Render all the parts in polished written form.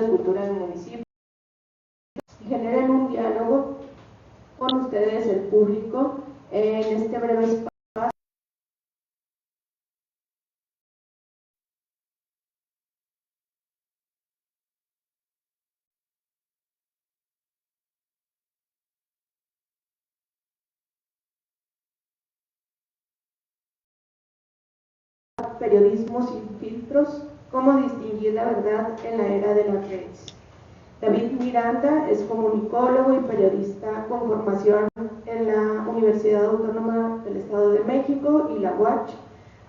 de cultura del municipio, generen un diálogo con ustedes, el público, en este breve espacio. Periodismo sin filtros, cómo distinguir la verdad en la era de las redes. David Miranda es comunicólogo y periodista con formación en la Universidad Autónoma del Estado de México y la UACH.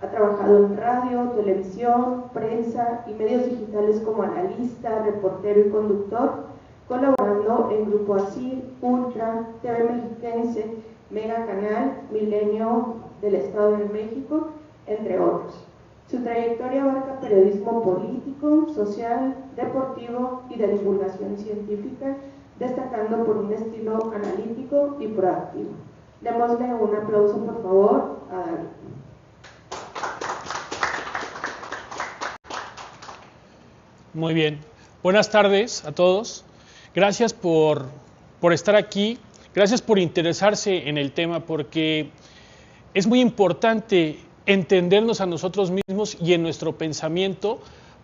Ha trabajado en radio, televisión, prensa y medios digitales como analista, reportero y conductor, colaborando en Grupo ASIR, Ultra, TV Mexiquense, Mega Canal, Milenio del Estado de México, entre otros. Su trayectoria abarca periodismo político, social, deportivo y de divulgación científica, destacando por un estilo analítico y proactivo. Démosle un aplauso, por favor, a David. Muy bien. Buenas tardes a todos. Gracias por estar aquí. Gracias por interesarse en el tema, porque es muy importante entendernos a nosotros mismos y en nuestro pensamiento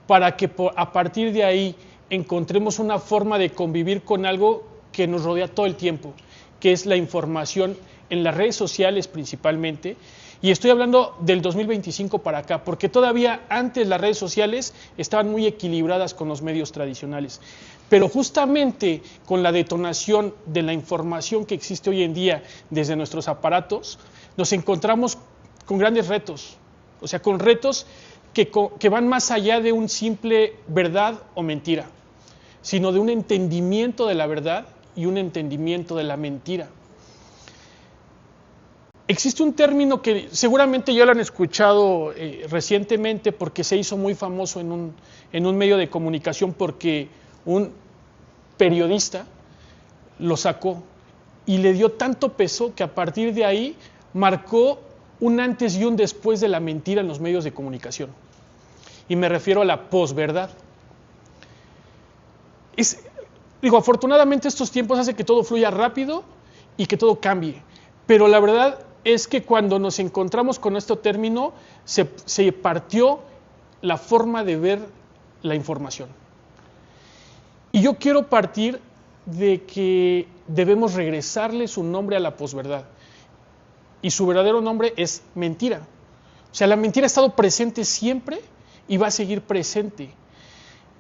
para que a partir de ahí encontremos una forma de convivir con algo que nos rodea todo el tiempo, que es la información en las redes sociales principalmente. Y estoy hablando del 2025 para acá, porque todavía antes las redes sociales estaban muy equilibradas con los medios tradicionales. Pero justamente con la detonación de la información que existe hoy en día desde nuestros aparatos, nos encontramos con grandes retos, o sea, con retos que van más allá de un simple verdad o mentira, sino de un entendimiento de la verdad y un entendimiento de la mentira. Existe un término que seguramente ya lo han escuchado recientemente, porque se hizo muy famoso en un medio de comunicación, porque un periodista lo sacó y le dio tanto peso que a partir de ahí marcó un antes y un después de la mentira en los medios de comunicación. Y me refiero a la posverdad. Afortunadamente estos tiempos hacen que todo fluya rápido y que todo cambie. Pero la verdad es que cuando nos encontramos con este término, se partió la forma de ver la información. Y yo quiero partir de que debemos regresarle su nombre a la posverdad. Y su verdadero nombre es mentira. O sea, la mentira ha estado presente siempre y va a seguir presente,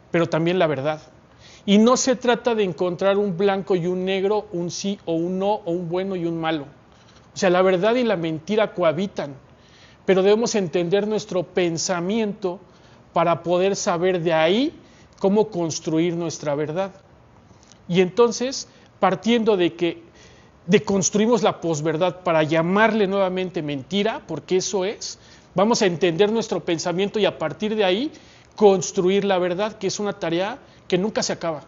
pero también la verdad. Y no se trata de encontrar un blanco y un negro, un sí o un no, o un bueno y un malo. O sea, la verdad y la mentira cohabitan, pero debemos entender nuestro pensamiento para poder saber de ahí cómo construir nuestra verdad. Y entonces, partiendo de que deconstruimos la posverdad para llamarle nuevamente mentira, porque eso es, vamos a entender nuestro pensamiento y a partir de ahí construir la verdad, que es una tarea que nunca se acaba.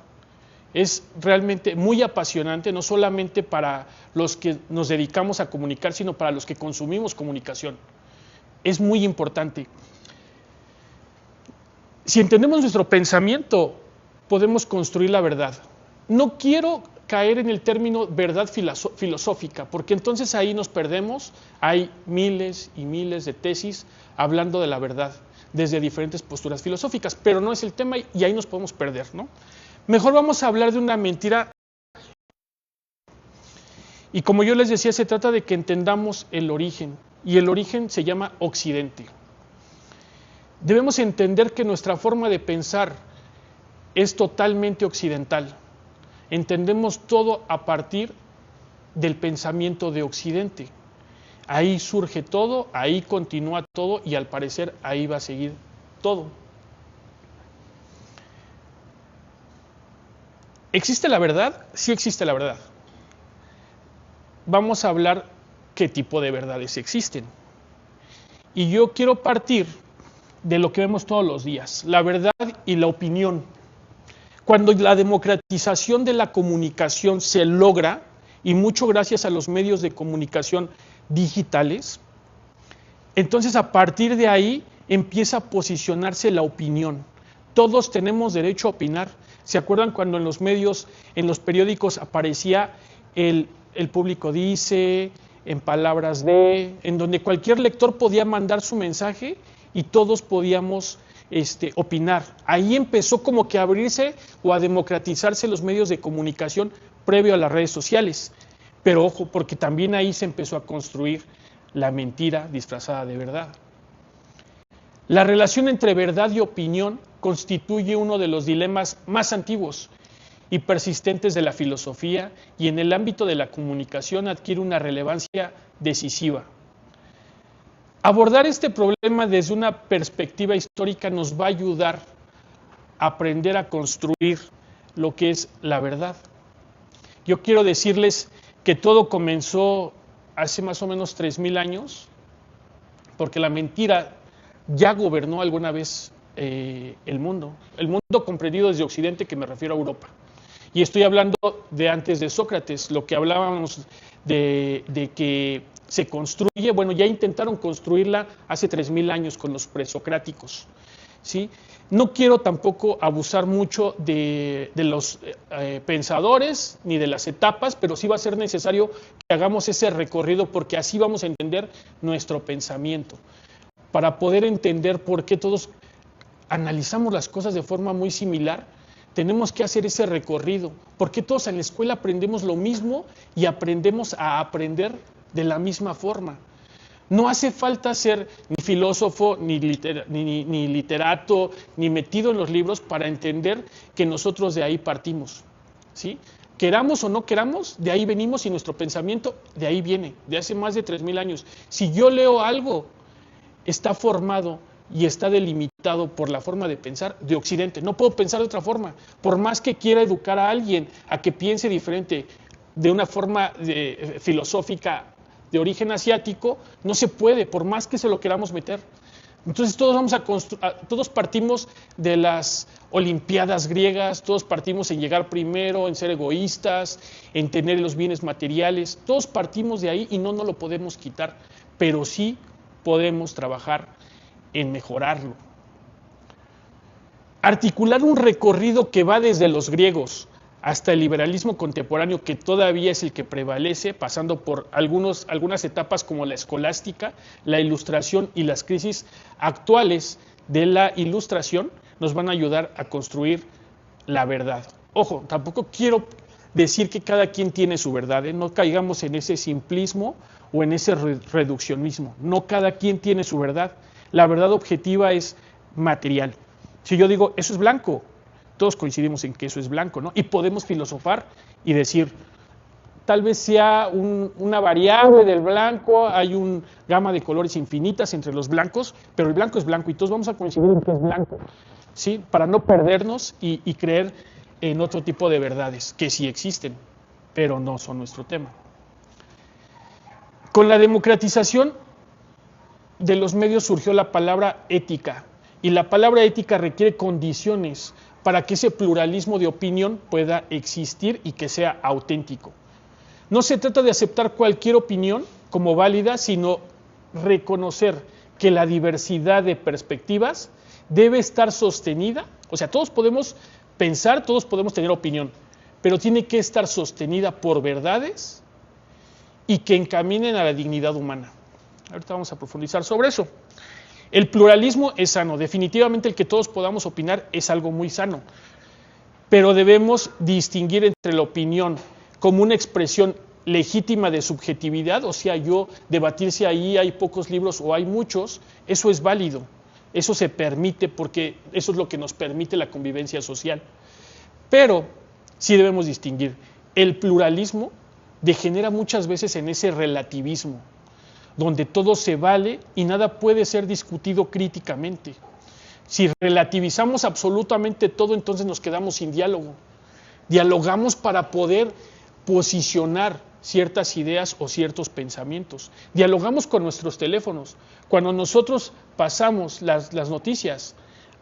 Es realmente muy apasionante, no solamente para los que nos dedicamos a comunicar, sino para los que consumimos comunicación. Es muy importante. Si entendemos nuestro pensamiento, podemos construir la verdad. No quiero caer en el término verdad filosófica, porque entonces ahí nos perdemos. Hay miles y miles de tesis hablando de la verdad desde diferentes posturas filosóficas, pero no es el tema y ahí nos podemos perder, ¿no? Mejor vamos a hablar de una mentira. Y como yo les decía, se trata de que entendamos el origen, y el origen se llama Occidente. Debemos entender que nuestra forma de pensar es totalmente occidental. Entendemos todo a partir del pensamiento de Occidente. Ahí surge todo, ahí continúa todo y al parecer ahí va a seguir todo. ¿Existe la verdad? Sí existe la verdad. Vamos a hablar qué tipo de verdades existen. Y yo quiero partir de lo que vemos todos los días, la verdad y la opinión. Cuando la democratización de la comunicación se logra, y mucho gracias a los medios de comunicación digitales, entonces a partir de ahí empieza a posicionarse la opinión. Todos tenemos derecho a opinar. ¿Se acuerdan cuando en los medios, en los periódicos aparecía el público dice, en palabras de, en donde cualquier lector podía mandar su mensaje y todos podíamos opinar? Ahí empezó como que a abrirse o a democratizarse los medios de comunicación previo a las redes sociales. Pero ojo, porque también ahí se empezó a construir la mentira disfrazada de verdad. La relación entre verdad y opinión constituye uno de los dilemas más antiguos y persistentes de la filosofía, y en el ámbito de la comunicación adquiere una relevancia decisiva. Abordar este problema desde una perspectiva histórica nos va a ayudar a aprender a construir lo que es la verdad. Yo quiero decirles que todo comenzó hace más o menos 3000 años, porque la mentira ya gobernó alguna vez el mundo comprendido desde Occidente, que me refiero a Europa. Y estoy hablando de antes de Sócrates, lo que hablábamos de que se construye, bueno, ya intentaron construirla hace 3000 años con los presocráticos, ¿sí? No quiero tampoco abusar mucho de los pensadores ni de las etapas, pero sí va a ser necesario que hagamos ese recorrido, porque así vamos a entender nuestro pensamiento, para poder entender por qué todos analizamos las cosas de forma muy similar. Tenemos que hacer ese recorrido, porque todos en la escuela aprendemos lo mismo y aprendemos a aprender de la misma forma. No hace falta ser ni filósofo, ni literato, ni metido en los libros para entender que nosotros de ahí partimos, ¿sí? Queramos o no queramos, de ahí venimos, y nuestro pensamiento de ahí viene, de hace más de 3000 años. Si yo leo algo, está formado y está delimitado por la forma de pensar de Occidente. No puedo pensar de otra forma. Por más que quiera educar a alguien a que piense diferente, de una forma filosófica de origen asiático, no se puede, por más que se lo queramos meter. Entonces todos partimos de las olimpiadas griegas, todos partimos en llegar primero, en ser egoístas, en tener los bienes materiales. Todos partimos de ahí y no nos lo podemos quitar, pero sí podemos trabajar en mejorarlo. Articular un recorrido que va desde los griegos hasta el liberalismo contemporáneo, que todavía es el que prevalece, pasando por algunas etapas como la escolástica, la ilustración y las crisis actuales de la ilustración, nos van a ayudar a construir la verdad. Ojo, tampoco quiero decir que cada quien tiene su verdad, no caigamos en ese simplismo o en ese reduccionismo. No cada quien tiene su verdad. La verdad objetiva es material. Si yo digo, eso es blanco, todos coincidimos en que eso es blanco, ¿no? Y podemos filosofar y decir, tal vez sea una variable del blanco, hay una gama de colores infinitas entre los blancos, pero el blanco es blanco y todos vamos a coincidir en que es blanco, ¿sí? Para no perdernos y creer en otro tipo de verdades, que sí existen, pero no son nuestro tema. Con la democratización de los medios surgió la palabra ética, y la palabra ética requiere condiciones para que ese pluralismo de opinión pueda existir y que sea auténtico. No se trata de aceptar cualquier opinión como válida, sino reconocer que la diversidad de perspectivas debe estar sostenida. O sea, todos podemos pensar, todos podemos tener opinión, pero tiene que estar sostenida por verdades y que encaminen a la dignidad humana. Ahorita vamos a profundizar sobre eso. El pluralismo es sano, definitivamente el que todos podamos opinar es algo muy sano, pero debemos distinguir entre la opinión como una expresión legítima de subjetividad, o sea, yo debatir si ahí hay pocos libros o hay muchos, eso es válido, eso se permite porque eso es lo que nos permite la convivencia social. Pero sí debemos distinguir, el pluralismo degenera muchas veces en ese relativismo, donde todo se vale y nada puede ser discutido críticamente. Si relativizamos absolutamente todo, entonces nos quedamos sin diálogo. Dialogamos para poder posicionar ciertas ideas o ciertos pensamientos. Dialogamos con nuestros teléfonos. Cuando nosotros pasamos las noticias,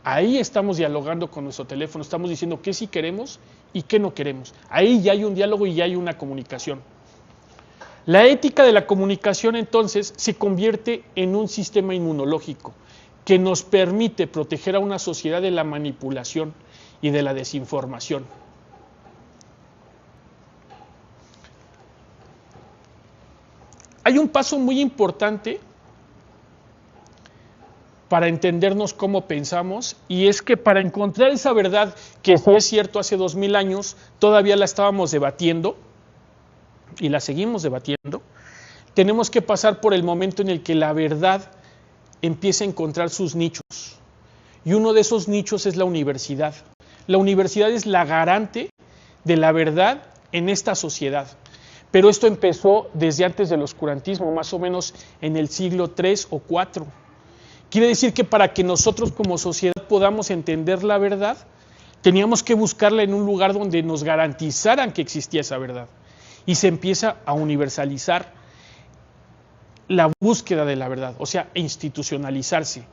ahí estamos dialogando con nuestro teléfono, estamos diciendo qué sí queremos y qué no queremos. Ahí ya hay un diálogo y ya hay una comunicación. La ética de la comunicación entonces se convierte en un sistema inmunológico que nos permite proteger a una sociedad de la manipulación y de la desinformación. Hay un paso muy importante para entendernos cómo pensamos, y es que para encontrar esa verdad, que sí es cierto, hace 2000 años todavía la estábamos debatiendo, y la seguimos debatiendo, tenemos que pasar por el momento en el que la verdad empieza a encontrar sus nichos. Y uno de esos nichos es la universidad. La universidad es la garante de la verdad en esta sociedad. Pero esto empezó desde antes del oscurantismo, más o menos en el siglo III o IV. Quiere decir que para que nosotros como sociedad podamos entender la verdad, teníamos que buscarla en un lugar donde nos garantizaran que existía esa verdad. Y se empieza a universalizar la búsqueda de la verdad, o sea, institucionalizarse.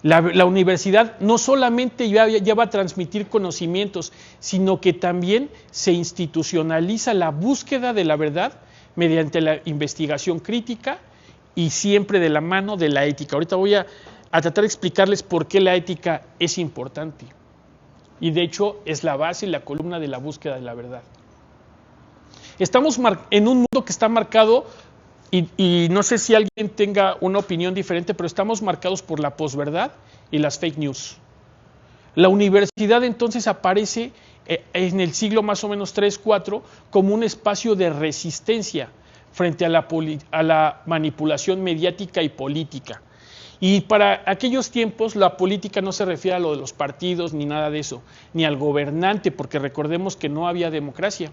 La universidad no solamente ya va a transmitir conocimientos, sino que también se institucionaliza la búsqueda de la verdad mediante la investigación crítica y siempre de la mano de la ética. Ahorita voy a tratar de explicarles por qué la ética es importante. Y de hecho es la base y la columna de la búsqueda de la verdad. Estamos en un mundo que está marcado, y no sé si alguien tenga una opinión diferente, pero estamos marcados por la posverdad y las fake news. La universidad entonces aparece en el siglo más o menos 3-4 como un espacio de resistencia frente a la manipulación mediática y política. Y para aquellos tiempos la política no se refiere a lo de los partidos ni nada de eso, ni al gobernante, porque recordemos que no había democracia.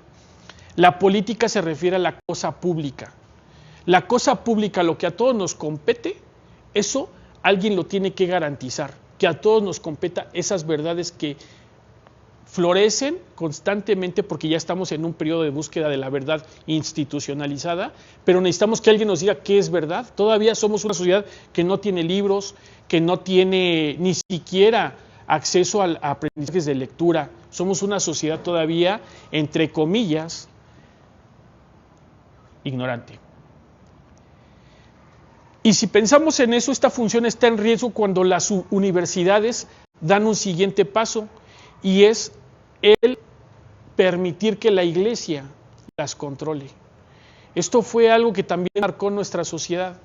La política se refiere a la cosa pública. La cosa pública, lo que a todos nos compete, eso alguien lo tiene que garantizar, que a todos nos competa esas verdades que florecen constantemente porque ya estamos en un periodo de búsqueda de la verdad institucionalizada, pero necesitamos que alguien nos diga qué es verdad. Todavía somos una sociedad que no tiene libros, que no tiene ni siquiera acceso a aprendizajes de lectura. Somos una sociedad todavía, entre comillas, ignorante. Y si pensamos en eso, esta función está en riesgo cuando las universidades dan un siguiente paso, y es el permitir que la iglesia las controle. Esto fue algo que también marcó nuestra sociedad.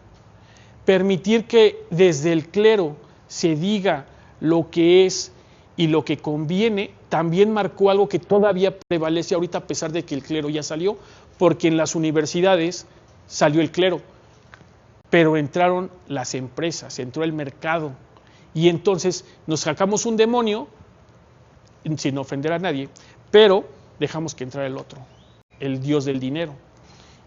Permitir que desde el clero se diga lo que es y lo que conviene, también marcó algo que todavía prevalece ahorita a pesar de que el clero ya salió, porque en las universidades salió el clero, pero entraron las empresas, entró el mercado, y entonces nos sacamos un demonio, sin ofender a nadie, pero dejamos que entrara el otro, el dios del dinero.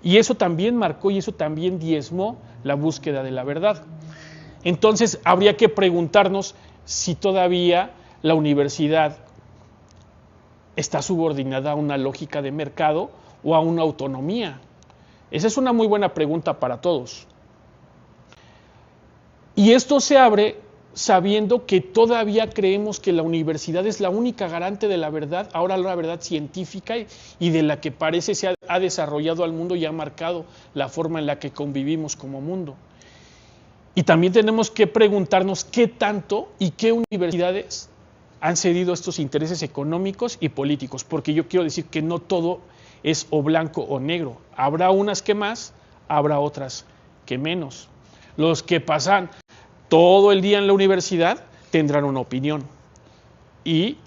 Y eso también marcó y eso también diezmó la búsqueda de la verdad. Entonces habría que preguntarnos si todavía la universidad está subordinada a una lógica de mercado o a una autonomía. Esa es una muy buena pregunta para todos. Y esto se abre sabiendo que todavía creemos que la universidad es la única garante de la verdad, ahora la verdad científica y de la que parece se ha desarrollado al mundo y ha marcado la forma en la que convivimos como mundo. Y también tenemos que preguntarnos qué tanto y qué universidades han cedido estos intereses económicos y políticos, porque yo quiero decir que no todo es o blanco o negro. Habrá unas que más, habrá otras que menos. Los que pasan todo el día en la universidad tendrán una opinión. Y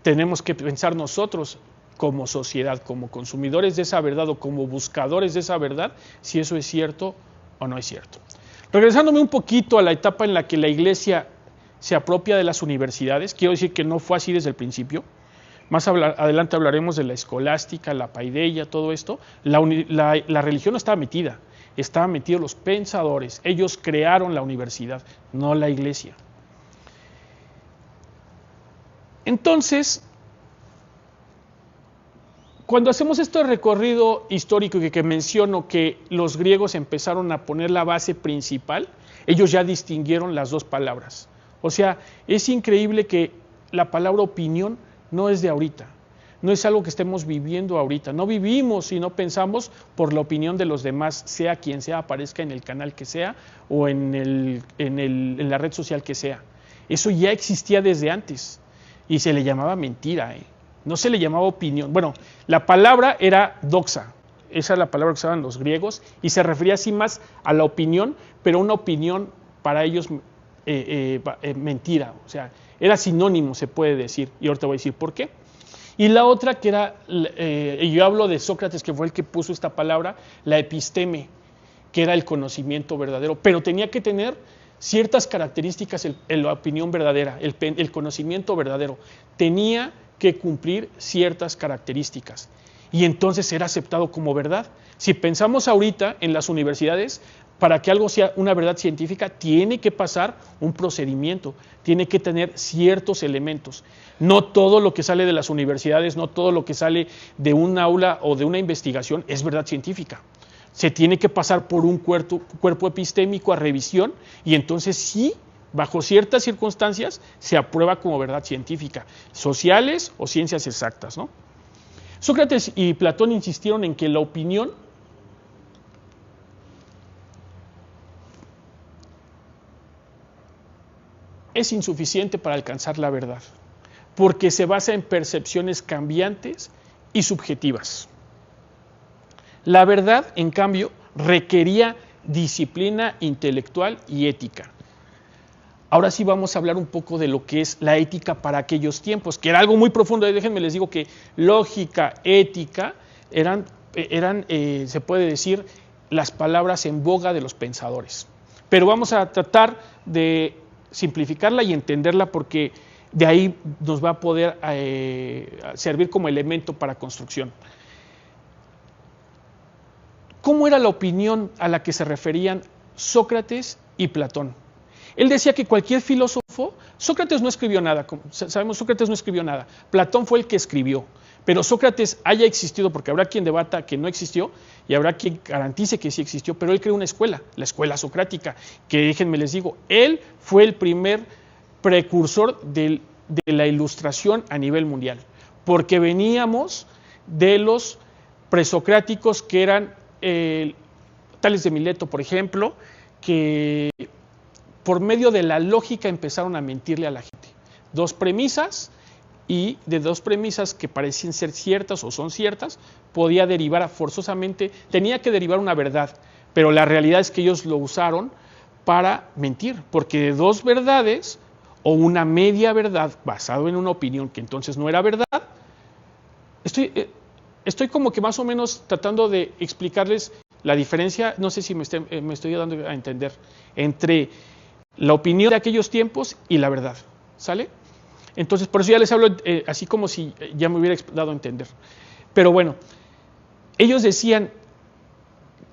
tenemos que pensar nosotros como sociedad, como consumidores de esa verdad o como buscadores de esa verdad, si eso es cierto o no es cierto. Regresándome un poquito a la etapa en la que la iglesia se apropia de las universidades, quiero decir que no fue así desde el principio. Más adelante hablaremos de la escolástica, la paideia, todo esto. La religión no estaba metida. Estaban metidos los pensadores. Ellos crearon la universidad, no la iglesia. Entonces, cuando hacemos este recorrido histórico que menciono que los griegos empezaron a poner la base principal, ellos ya distinguieron las dos palabras. O sea, es increíble que la palabra opinión no es de ahorita. no es algo que estemos viviendo ahorita. No vivimos y no pensamos por la opinión de los demás, sea quien sea, aparezca en el canal que sea o en la red social que sea. Eso ya existía desde antes y se le llamaba mentira, no se le llamaba opinión. Bueno, la palabra era doxa, esa es la palabra que usaban los griegos y se refería así más a la opinión, pero una opinión para ellos mentira, o sea, era sinónimo, se puede decir, y ahorita voy a decir por qué. Y la otra que era, yo hablo de Sócrates, que fue el que puso esta palabra, la episteme, que era el conocimiento verdadero, pero tenía que tener ciertas características en la opinión verdadera, el conocimiento verdadero, tenía que cumplir ciertas características y entonces era aceptado como verdad. Si pensamos ahorita en las universidades, para que algo sea una verdad científica, tiene que pasar un procedimiento, tiene que tener ciertos elementos. No todo lo que sale de las universidades, no todo lo que sale de un aula o de una investigación es verdad científica. Se tiene que pasar por un cuerpo epistémico a revisión y entonces sí, bajo ciertas circunstancias, se aprueba como verdad científica, sociales o ciencias exactas, ¿no? Sócrates y Platón insistieron en que la opinión es insuficiente para alcanzar la verdad, porque se basa en percepciones cambiantes y subjetivas. La verdad, en cambio, requería disciplina intelectual y ética. Ahora sí vamos a hablar un poco de lo que es la ética para aquellos tiempos, que era algo muy profundo. Déjenme les digo que lógica, ética, eran se puede decir, las palabras en boga de los pensadores. Pero vamos a tratar de simplificarla y entenderla porque de ahí nos va a poder servir como elemento para construcción. ¿Cómo era la opinión a la que se referían Sócrates y Platón? Él decía que cualquier filósofo, Sócrates no escribió nada, como sabemos, Sócrates no escribió nada, Platón fue el que escribió, pero Sócrates haya existido, porque habrá quien debata que no existió y habrá quien garantice que sí existió, pero él creó una escuela, la escuela socrática, que déjenme les digo, él fue el primer precursor de la ilustración a nivel mundial, porque veníamos de los presocráticos que eran Tales de Mileto, por ejemplo, que por medio de la lógica empezaron a mentirle a la gente. Dos premisas, y de dos premisas que parecían ser ciertas o son ciertas, podía derivar forzosamente, tenía que derivar una verdad, pero la realidad es que ellos lo usaron para mentir, porque de dos verdades o una media verdad basado en una opinión que entonces no era verdad, estoy como que más o menos tratando de explicarles la diferencia, no sé si me estoy dando a entender, entre la opinión de aquellos tiempos y la verdad, ¿sale? Entonces, por eso ya les hablo así como si ya me hubiera dado a entender. Pero bueno, ellos decían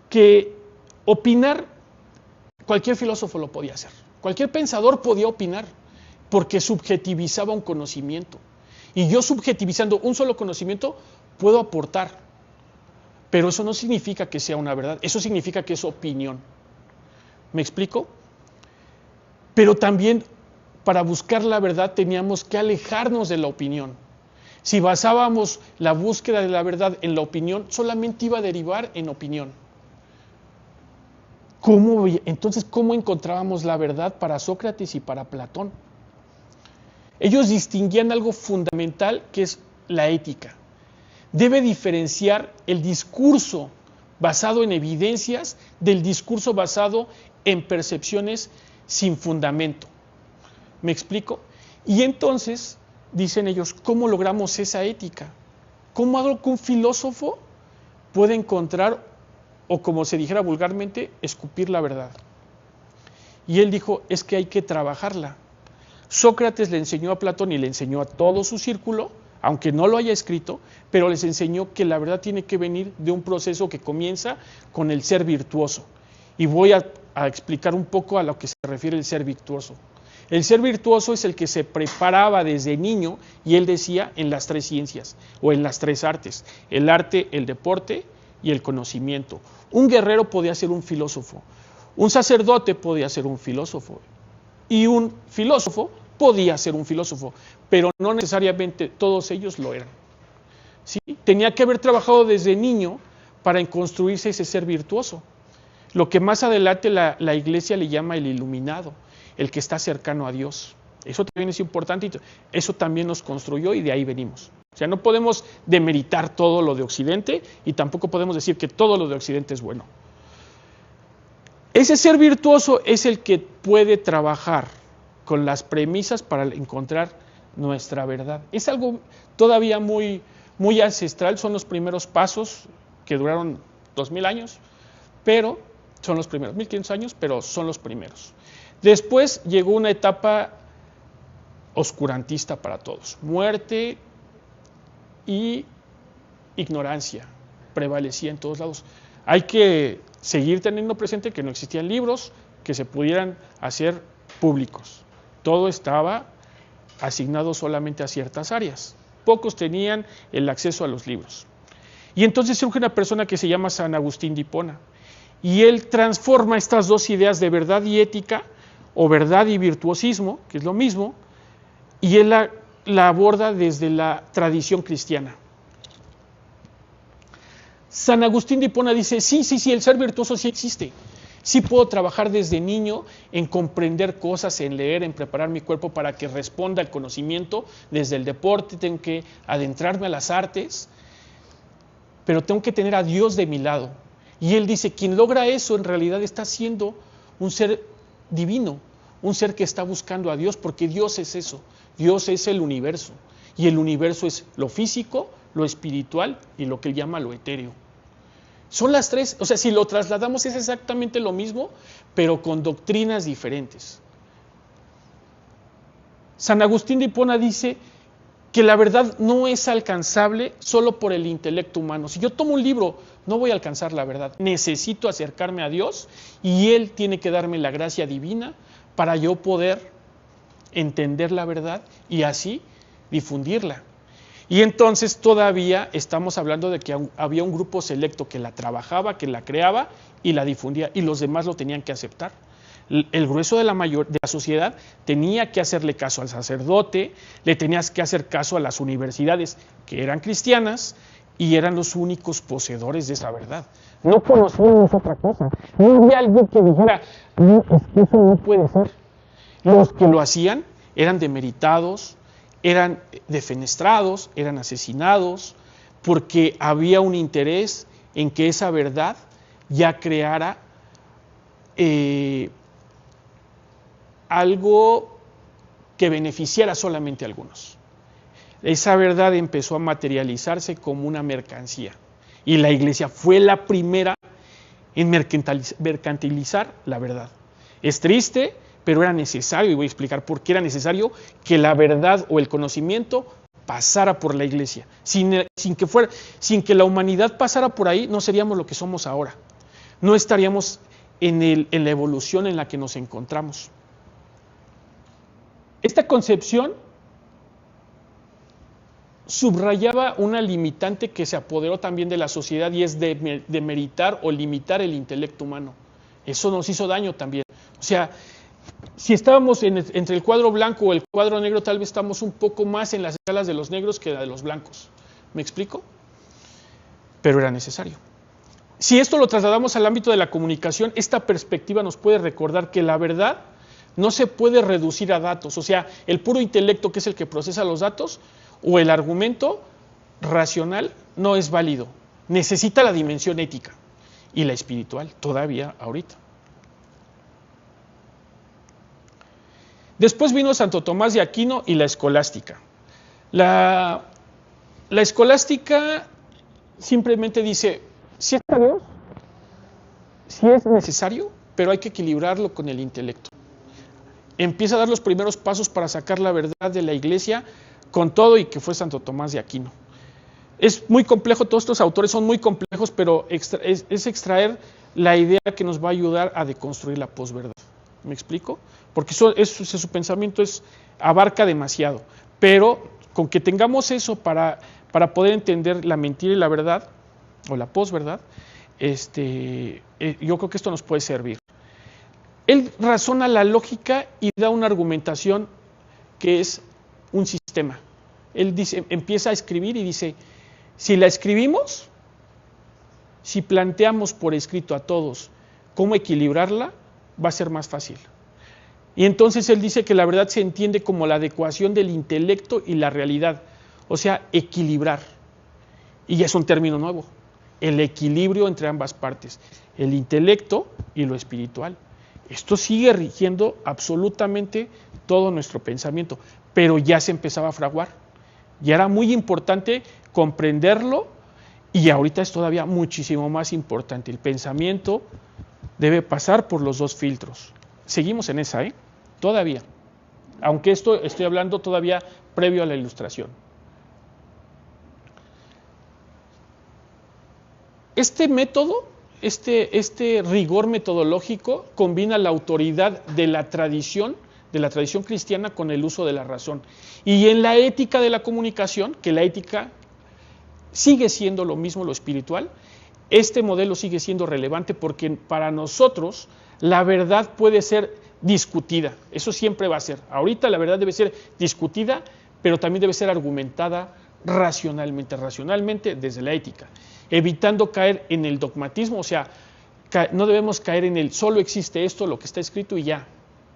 que opinar, cualquier filósofo lo podía hacer, cualquier pensador podía opinar, porque subjetivizaba un conocimiento. Y yo subjetivizando un solo conocimiento puedo aportar, pero eso no significa que sea una verdad, eso significa que es opinión. ¿Me explico? Pero también para buscar la verdad teníamos que alejarnos de la opinión. Si basábamos la búsqueda de la verdad en la opinión, solamente iba a derivar en opinión. Entonces, ¿cómo encontrábamos la verdad para Sócrates y para Platón? Ellos distinguían algo fundamental que es la ética. Debe diferenciar el discurso basado en evidencias del discurso basado en percepciones sin fundamento. ¿Me explico? Y entonces, dicen ellos, ¿cómo logramos esa ética? ¿Cómo hago que un filósofo puede encontrar, o como se dijera vulgarmente, escupir la verdad? Y él dijo, es que hay que trabajarla. Sócrates le enseñó a Platón y le enseñó a todo su círculo, aunque no lo haya escrito, pero les enseñó que la verdad tiene que venir de un proceso que comienza con el ser virtuoso. Y voy a explicar un poco a lo que se refiere el ser virtuoso. El ser virtuoso es el que se preparaba desde niño, y él decía, en las tres ciencias o en las tres artes: el arte, el deporte y el conocimiento. Un guerrero podía ser un filósofo, un sacerdote podía ser un filósofo, y un filósofo podía ser un filósofo, pero no necesariamente todos ellos lo eran. ¿sí? Tenía que haber trabajado desde niño para construirse ese ser virtuoso. Lo que más adelante la iglesia le llama el iluminado, el que está cercano a Dios. Eso también es importante y eso también nos construyó y de ahí venimos. O sea, no podemos demeritar todo lo de Occidente y tampoco podemos decir que todo lo de Occidente es bueno. Ese ser virtuoso es el que puede trabajar con las premisas para encontrar nuestra verdad. Es algo todavía muy, muy ancestral, son los primeros pasos que duraron 2000 años, pero son los primeros, 1500 años, pero son los primeros. Después llegó una etapa oscurantista para todos, muerte y ignorancia prevalecía en todos lados. Hay que seguir teniendo presente que no existían libros que se pudieran hacer públicos. Todo estaba asignado solamente a ciertas áreas. Pocos tenían el acceso a los libros. Y entonces surge una persona que se llama San Agustín de Hipona. Y él transforma estas dos ideas de verdad y ética, o verdad y virtuosismo, que es lo mismo, y él la aborda desde la tradición cristiana. San Agustín de Hipona dice, sí, el ser virtuoso sí existe. Sí puedo trabajar desde niño en comprender cosas, en leer, en preparar mi cuerpo para que responda al conocimiento. Desde el deporte tengo que adentrarme a las artes, pero tengo que tener a Dios de mi lado. Y él dice, quien logra eso en realidad está siendo un ser divino, un ser que está buscando a Dios, porque Dios es eso, Dios es el universo, y el universo es lo físico, lo espiritual y lo que él llama lo etéreo. Son las tres, o sea, si lo trasladamos es exactamente lo mismo, pero con doctrinas diferentes. San Agustín de Hipona dice que la verdad no es alcanzable solo por el intelecto humano. Si yo tomo un libro, no voy a alcanzar la verdad. Necesito acercarme a Dios y Él tiene que darme la gracia divina para yo poder entender la verdad y así difundirla. Y entonces todavía estamos hablando de que había un grupo selecto que la trabajaba, que la creaba y la difundía, y los demás lo tenían que aceptar. El grueso de la sociedad tenía que hacerle caso al sacerdote, le tenías que hacer caso a las universidades que eran cristianas y eran los únicos poseedores de esa verdad. No conocíamos otra cosa. No había alguien que dijera, no, es que eso no puede ser. Los que lo hacían eran demeritados, eran defenestrados, eran asesinados, porque había un interés en que esa verdad ya creara algo que beneficiara solamente a algunos. Esa verdad empezó a materializarse como una mercancía y la iglesia fue la primera en mercantilizar la verdad. Es triste, pero era necesario, y voy a explicar por qué era necesario que la verdad o el conocimiento pasara por la iglesia. Sin que la humanidad pasara por ahí, no seríamos lo que somos ahora. No estaríamos en la evolución en la que nos encontramos. Esta concepción subrayaba una limitante que se apoderó también de la sociedad y es de meritar o limitar el intelecto humano. Eso nos hizo daño también. O sea, si estábamos entre el cuadro blanco o el cuadro negro, tal vez estamos un poco más en las escalas de los negros que de los blancos. ¿Me explico? Pero era necesario. Si esto lo trasladamos al ámbito de la comunicación, esta perspectiva nos puede recordar que la verdad no se puede reducir a datos. O sea, el puro intelecto, que es el que procesa los datos, o el argumento racional, no es válido. Necesita la dimensión ética y la espiritual, todavía ahorita. Después vino Santo Tomás de Aquino y la escolástica. La escolástica simplemente dice, sí está Dios, sí es necesario, pero hay que equilibrarlo con el intelecto. Empieza a dar los primeros pasos para sacar la verdad de la iglesia con todo, y que fue Santo Tomás de Aquino. Es muy complejo, todos estos autores son muy complejos, pero es extraer la idea que nos va a ayudar a deconstruir la posverdad. ¿Me explico? Porque su pensamiento abarca demasiado, pero con que tengamos eso para poder entender la mentira y la verdad, o la posverdad, yo creo que esto nos puede servir. Él razona la lógica y da una argumentación que es un sistema. Él empieza a escribir y dice, Si la escribimos, si planteamos por escrito a todos cómo equilibrarla, va a ser más fácil. Y entonces él dice que la verdad se entiende como la adecuación del intelecto y la realidad, o sea, equilibrar. Y ya es un término nuevo, el equilibrio entre ambas partes, el intelecto y lo espiritual. Esto sigue rigiendo absolutamente todo nuestro pensamiento, pero ya se empezaba a fraguar. Ya era muy importante comprenderlo y ahorita es todavía muchísimo más importante. El pensamiento debe pasar por los dos filtros. Seguimos en esa, todavía. Aunque esto estoy hablando todavía previo a la Ilustración. Este método, este rigor metodológico combina la autoridad de la tradición cristiana con el uso de la razón. Y en la ética de la comunicación, que la ética sigue siendo lo mismo, lo espiritual, este modelo sigue siendo relevante porque para nosotros la verdad puede ser discutida, eso siempre va a ser. Ahorita la verdad debe ser discutida, pero también debe ser argumentada racionalmente desde la ética, evitando caer en el dogmatismo, o sea, no debemos caer en el solo existe esto, lo que está escrito y ya.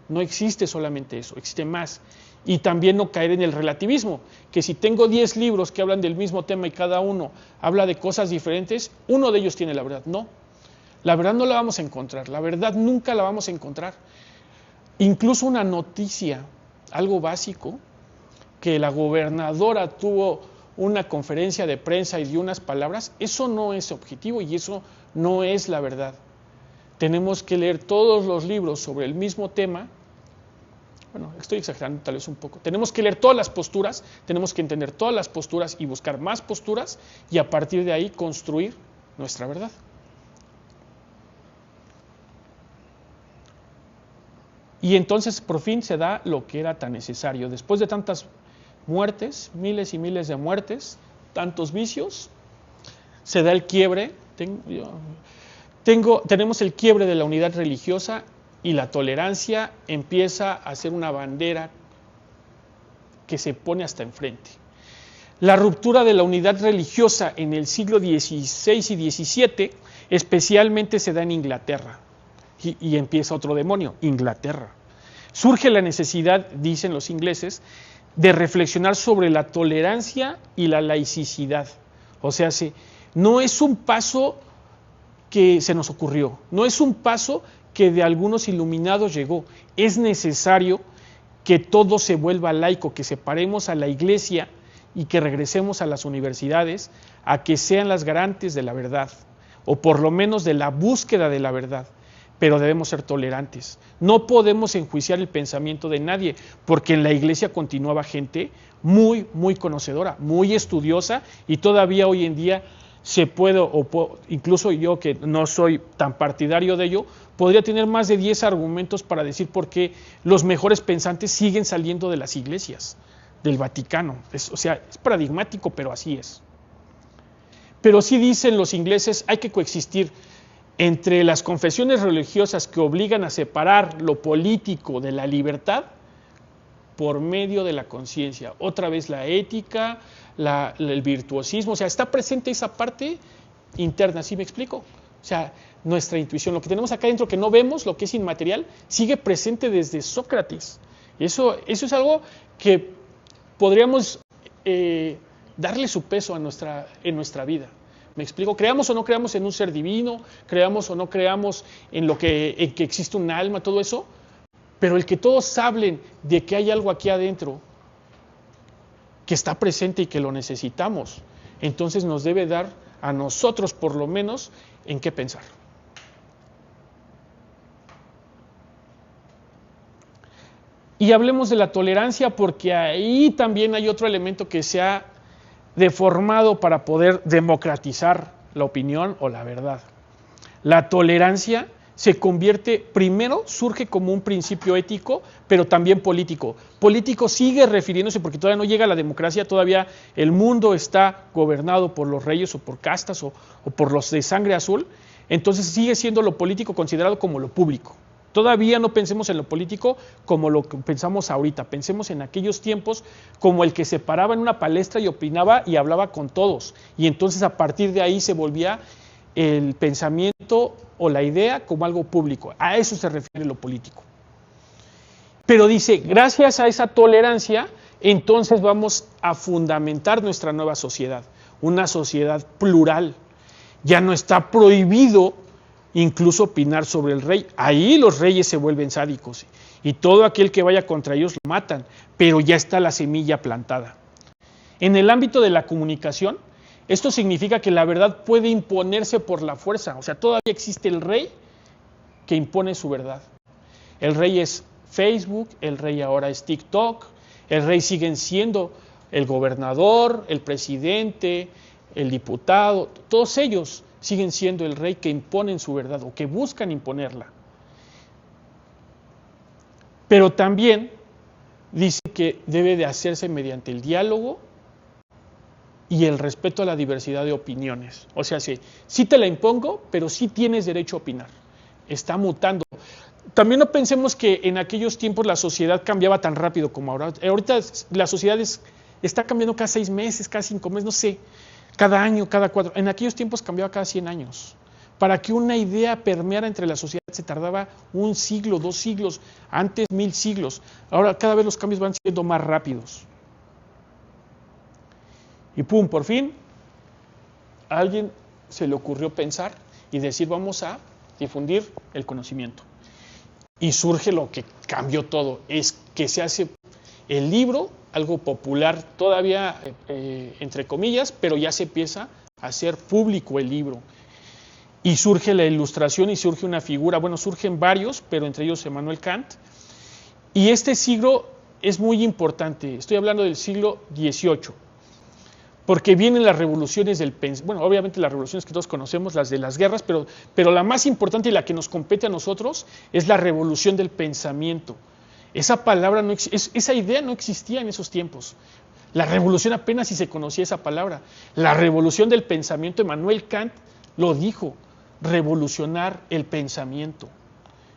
No existe solamente eso, existe más. Y también no caer en el relativismo, que si tengo 10 libros que hablan del mismo tema y cada uno habla de cosas diferentes, uno de ellos tiene la verdad. No, la verdad no la vamos a encontrar, la verdad nunca la vamos a encontrar. Incluso una noticia, algo básico, que la gobernadora tuvo una conferencia de prensa y dio unas palabras, eso no es objetivo y eso no es la verdad. Tenemos que leer todos los libros sobre el mismo tema. Bueno, estoy exagerando tal vez un poco. Tenemos que leer todas las posturas, tenemos que entender todas las posturas y buscar más posturas y a partir de ahí construir nuestra verdad. Y entonces por fin se da lo que era tan necesario. Después de tantas muertes, miles y miles de muertes, tantos vicios, se da el quiebre. Tenemos el quiebre de la unidad religiosa y la tolerancia empieza a ser una bandera que se pone hasta enfrente. La ruptura de la unidad religiosa en el siglo XVI y XVII especialmente se da en Inglaterra y empieza otro demonio, Inglaterra. Surge la necesidad, dicen los ingleses, de reflexionar sobre la tolerancia y la laicidad. O sea, no es un paso que se nos ocurrió, no es un paso que de algunos iluminados llegó, es necesario que todo se vuelva laico, que separemos a la iglesia y que regresemos a las universidades a que sean las garantes de la verdad, o por lo menos de la búsqueda de la verdad, pero debemos ser tolerantes. No podemos enjuiciar el pensamiento de nadie, porque en la iglesia continuaba gente muy, muy conocedora, muy estudiosa, y todavía hoy en día se puede, incluso yo que no soy tan partidario de ello, podría tener más de 10 argumentos para decir por qué los mejores pensantes siguen saliendo de las iglesias, del Vaticano. Es paradigmático, pero así es. Pero sí dicen los ingleses, hay que coexistir entre las confesiones religiosas que obligan a separar lo político de la libertad por medio de la conciencia. Otra vez la ética, el virtuosismo, o sea, está presente esa parte interna, ¿sí me explico? O sea, nuestra intuición, lo que tenemos acá dentro que no vemos, lo que es inmaterial, sigue presente desde Sócrates. Eso es algo que podríamos darle su peso en nuestra vida. ¿Me explico? Creamos o no creamos en un ser divino, creamos o no creamos en que existe un alma, todo eso, pero el que todos hablen de que hay algo aquí adentro que está presente y que lo necesitamos, entonces nos debe dar a nosotros por lo menos en qué pensar. Y hablemos de la tolerancia porque ahí también hay otro elemento que se ha deformado para poder democratizar la opinión o la verdad. La tolerancia primero surge como un principio ético, pero también político. Político sigue refiriéndose, porque todavía no llega la democracia, todavía el mundo está gobernado por los reyes o por castas o por los de sangre azul, entonces sigue siendo lo político considerado como lo público. Todavía no pensemos en lo político como lo que pensamos ahorita, pensemos en aquellos tiempos como el que se paraba en una palestra y opinaba y hablaba con todos. Y entonces a partir de ahí se volvía el pensamiento o la idea como algo público. A eso se refiere lo político. Pero dice, gracias a esa tolerancia, entonces vamos a fundamentar nuestra nueva sociedad, una sociedad plural. Ya no está prohibido incluso opinar sobre el rey. Ahí los reyes se vuelven sádicos y todo aquel que vaya contra ellos lo matan, pero ya está la semilla plantada. En el ámbito de la comunicación, esto significa que la verdad puede imponerse por la fuerza. O sea, todavía existe el rey que impone su verdad. El rey es Facebook, el rey ahora es TikTok, el rey siguen siendo el gobernador, el presidente, el diputado, todos ellos siguen siendo el rey que imponen su verdad o que buscan imponerla. Pero también dice que debe de hacerse mediante el diálogo y el respeto a la diversidad de opiniones. O sea, sí te la impongo, pero sí tienes derecho a opinar. Está mutando. También no pensemos que en aquellos tiempos la sociedad cambiaba tan rápido como ahora. Ahorita la sociedad está cambiando cada 6 meses, cada 5 meses, no sé, cada año, cada 4. En aquellos tiempos cambiaba cada 100 años. Para que una idea permeara entre la sociedad se tardaba 1 siglo, 2 siglos, antes 1000 siglos. Ahora cada vez los cambios van siendo más rápidos. Y pum, por fin, a alguien se le ocurrió pensar y decir, vamos a difundir el conocimiento. Y surge lo que cambió todo, es que se hace el libro, algo popular todavía, entre comillas, pero ya se empieza a hacer público el libro. Y surge la ilustración y surge una figura, bueno, surgen varios, pero entre ellos Immanuel Kant. Y este siglo es muy importante, estoy hablando del siglo XVIII. Porque vienen las revoluciones del pensamiento, bueno, obviamente las revoluciones que todos conocemos, las de las guerras, pero la más importante y la que nos compete a nosotros es la revolución del pensamiento. Esa palabra, esa idea no existía en esos tiempos. La revolución apenas si se conocía esa palabra. La revolución del pensamiento, Immanuel Kant lo dijo, revolucionar el pensamiento.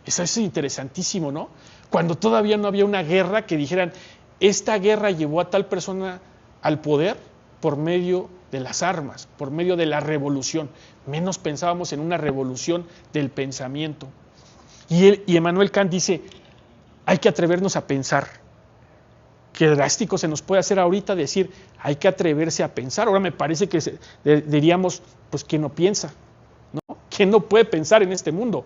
Eso es interesantísimo, ¿no? Cuando todavía no había una guerra que dijeran, esta guerra llevó a tal persona al poder, por medio de las armas, por medio de la revolución. Menos pensábamos en una revolución del pensamiento. Y Immanuel Kant dice, hay que atrevernos a pensar. Qué drástico se nos puede hacer ahorita decir, hay que atreverse a pensar. Ahora me parece que diríamos, pues, ¿quién no piensa? ¿No? ¿Quién no puede pensar en este mundo?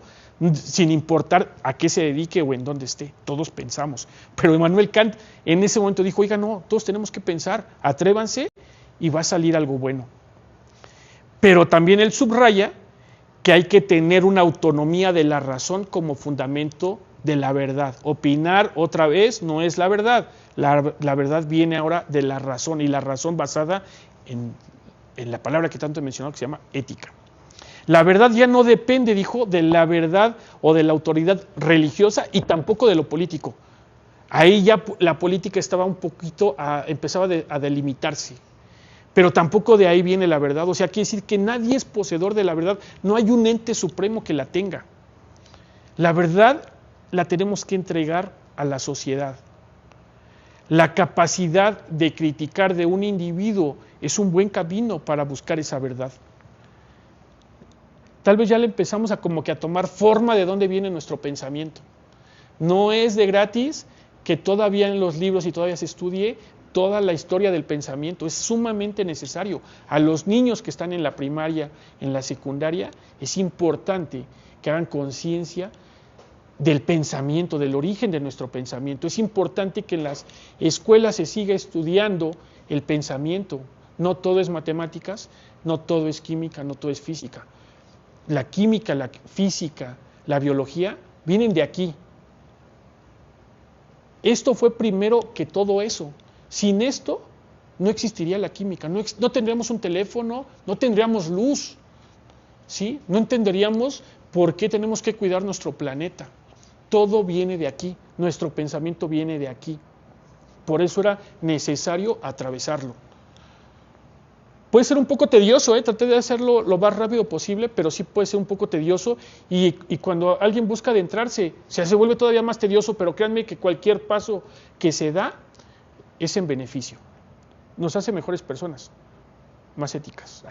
Sin importar a qué se dedique o en dónde esté, todos pensamos. Pero Immanuel Kant en ese momento dijo, oiga, no, todos tenemos que pensar, atrévanse y va a salir algo bueno. Pero también él subraya que hay que tener una autonomía de la razón como fundamento de la verdad. Opinar otra vez no es la verdad. La verdad viene ahora de la razón, y la razón basada en la palabra que tanto he mencionado, que se llama ética. La verdad ya no depende, dijo, de la verdad o de la autoridad religiosa y tampoco de lo político. Ahí ya la política estaba un poquito, empezaba a delimitarse. Pero tampoco de ahí viene la verdad. O sea, quiere decir que nadie es poseedor de la verdad. No hay un ente supremo que la tenga. La verdad la tenemos que entregar a la sociedad. La capacidad de criticar de un individuo es un buen camino para buscar esa verdad. Tal vez ya le empezamos a como que a tomar forma de dónde viene nuestro pensamiento. No es de gratis que todavía en los libros y todavía se estudie toda la historia del pensamiento. Es sumamente necesario. A los niños que están en la primaria, en la secundaria, es importante que hagan conciencia del pensamiento, del origen de nuestro pensamiento. Es importante que en las escuelas se siga estudiando el pensamiento. No todo es matemáticas, no todo es química, no todo es física. La química, la física, la biología vienen de aquí. Esto fue primero que todo eso. Sin esto no existiría la química, no tendríamos un teléfono, no tendríamos luz, ¿sí? No entenderíamos por qué tenemos que cuidar nuestro planeta. Todo viene de aquí, nuestro pensamiento viene de aquí. Por eso era necesario atravesarlo. Puede ser un poco tedioso, traté de hacerlo lo más rápido posible, pero sí puede ser un poco tedioso y cuando alguien busca adentrarse, se vuelve todavía más tedioso, pero créanme que cualquier paso que se da es en beneficio. Nos hace mejores personas, más éticas.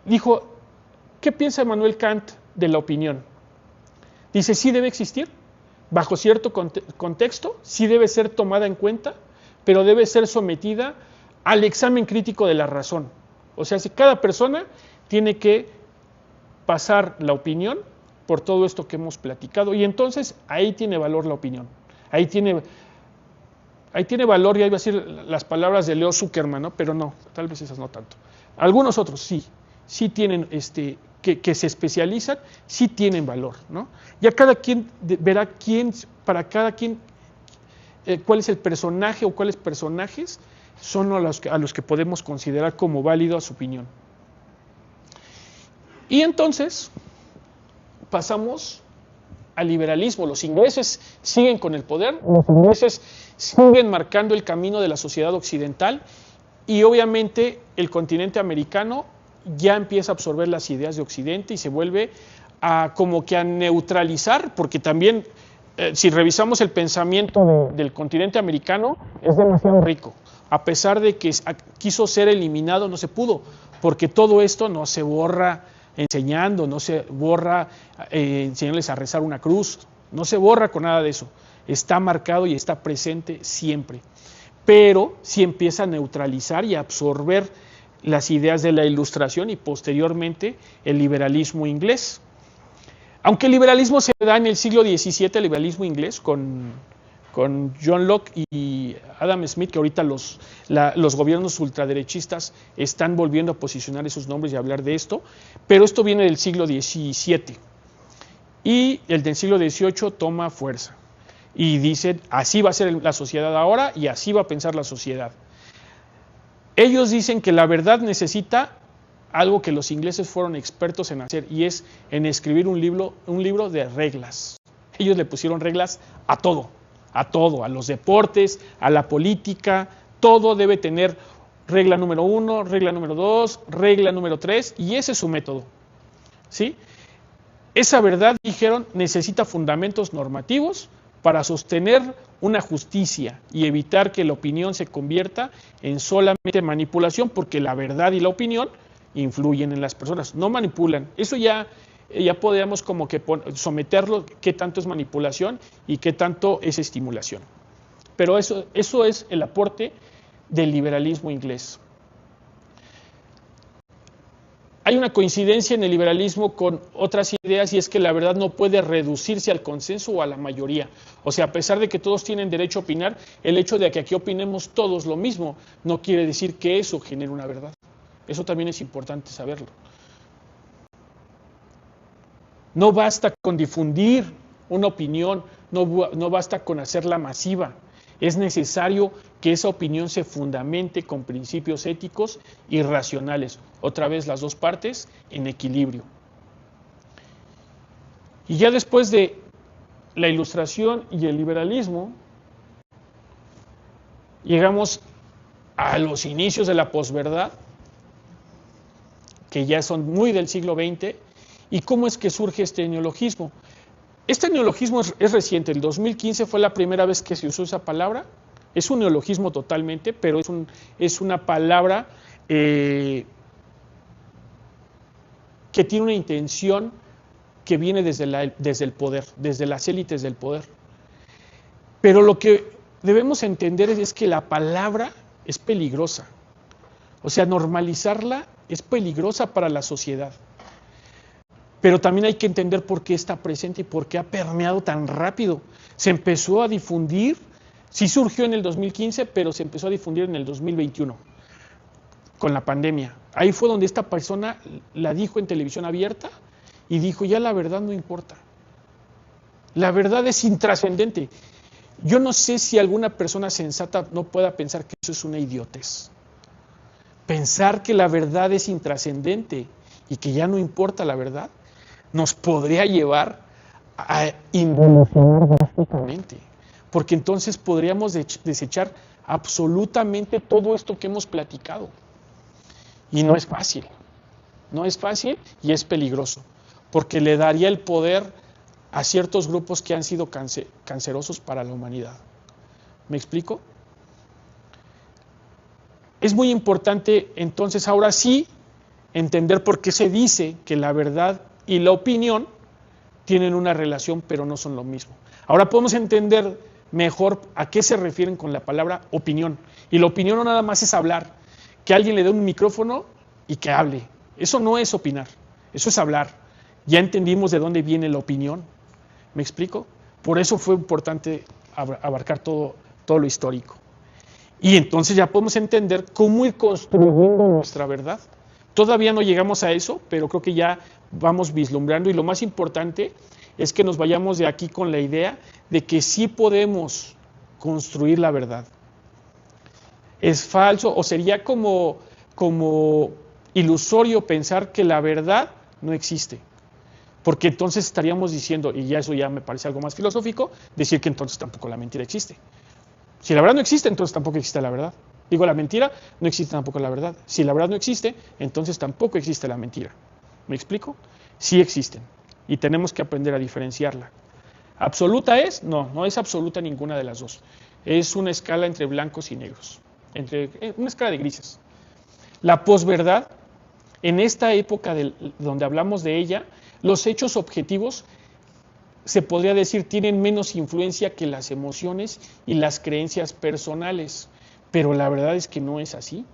Dijo, ¿qué piensa Immanuel Kant de la opinión? Dice, sí debe existir, bajo cierto contexto, sí debe ser tomada en cuenta, pero debe ser sometida al examen crítico de la razón. O sea, si cada persona tiene que pasar la opinión por todo esto que hemos platicado, y entonces ahí tiene valor la opinión. Ahí tiene valor, ya iba a decir las palabras de Leo Zuckerman, ¿no? Pero no, tal vez esas no tanto. Algunos otros sí tienen, que se especializan, sí tienen valor, ¿no? Ya cada quien verá para cada quien, cuál es el personaje o cuáles personajes son a los que podemos considerar como válido a su opinión. Y entonces pasamos al liberalismo. Los ingleses siguen con el poder, los ingleses siguen marcando el camino de la sociedad occidental y obviamente el continente americano ya empieza a absorber las ideas de Occidente y se vuelve como que a neutralizar, porque también si revisamos el pensamiento del continente americano es demasiado rico. A pesar de que quiso ser eliminado, no se pudo, porque todo esto no se borra enseñando, no se borra enseñarles a rezar una cruz, no se borra con nada de eso, está marcado y está presente siempre, pero sí empieza a neutralizar y a absorber las ideas de la Ilustración y posteriormente el liberalismo inglés. Aunque el liberalismo se da en el siglo XVII, el liberalismo inglés con John Locke y Adam Smith, que ahorita los gobiernos ultraderechistas están volviendo a posicionar esos nombres y a hablar de esto, pero esto viene del siglo XVII y el del siglo XVIII toma fuerza y dicen, así va a ser la sociedad ahora y así va a pensar la sociedad. Ellos dicen que la verdad necesita algo que los ingleses fueron expertos en hacer y es en escribir un libro de reglas. Ellos le pusieron reglas a todo, a los deportes, a la política, todo debe tener regla número 1, regla número 2, regla número 3 y ese es su método, ¿sí? Esa verdad, dijeron, necesita fundamentos normativos para sostener una justicia y evitar que la opinión se convierta en solamente manipulación, porque la verdad y la opinión influyen en las personas, no manipulan. Eso ya podríamos como que someterlo, qué tanto es manipulación y qué tanto es estimulación. Pero eso es el aporte del liberalismo inglés. Hay una coincidencia en el liberalismo con otras ideas y es que la verdad no puede reducirse al consenso o a la mayoría. O sea, a pesar de que todos tienen derecho a opinar, el hecho de que aquí opinemos todos lo mismo no quiere decir que eso genere una verdad. Eso también es importante saberlo. No basta con difundir una opinión, no basta con hacerla masiva. Es necesario que esa opinión se fundamente con principios éticos y racionales. Otra vez las dos partes en equilibrio. Y ya después de la Ilustración y el liberalismo, llegamos a los inicios de la posverdad, que ya son muy del siglo XX, y cómo es que surge este neologismo. Este neologismo es reciente, el 2015 fue la primera vez que se usó esa palabra, es un neologismo totalmente, pero es una palabra que tiene una intención que viene desde el poder, desde las élites del poder. Pero lo que debemos entender es que la palabra es peligrosa, o sea, normalizarla es peligrosa para la sociedad. Pero también hay que entender por qué está presente y por qué ha permeado tan rápido. Se empezó a difundir, sí surgió en el 2015, pero se empezó a difundir en el 2021, con la pandemia. Ahí fue donde esta persona la dijo en televisión abierta y dijo, ya la verdad no importa. La verdad es intrascendente. Yo no sé si alguna persona sensata no pueda pensar que eso es una idiotez. Pensar que la verdad es intrascendente y que ya no importa la verdad, nos podría llevar a involucionar drásticamente, porque entonces podríamos desechar absolutamente todo esto que hemos platicado. Y no es fácil. No es fácil y es peligroso, porque le daría el poder a ciertos grupos que han sido cancerosos para la humanidad. ¿Me explico? Es muy importante entonces ahora sí entender por qué se dice que la verdad y la opinión tienen una relación pero no son lo mismo. Ahora podemos entender mejor a qué se refieren con la palabra opinión. Y la opinión no nada más es hablar, que alguien le dé un micrófono y que hable. Eso no es opinar, eso es hablar. Ya entendimos de dónde viene la opinión. ¿Me explico? Por eso fue importante abarcar todo lo histórico. Y entonces ya podemos entender cómo ir construyendo nuestra verdad. Todavía no llegamos a eso, pero creo que ya vamos vislumbrando. Y lo más importante es que nos vayamos de aquí con la idea de que sí podemos construir la verdad. Es falso o sería como ilusorio pensar que la verdad no existe. Porque entonces estaríamos diciendo, y ya eso ya me parece algo más filosófico, decir que entonces tampoco la mentira existe. Si la verdad no existe, entonces tampoco existe la verdad. Digo, la mentira no existe tampoco la verdad. Si la verdad no existe, entonces tampoco existe la mentira. ¿Me explico? Sí existen. Y tenemos que aprender a diferenciarla. ¿Absoluta es? No, no es absoluta ninguna de las dos. Es una escala entre blancos y negros. Una escala de grises. La posverdad, en esta época donde hablamos de ella, los hechos objetivos, se podría decir, tienen menos influencia que las emociones y las creencias personales. Pero la verdad es que no es así.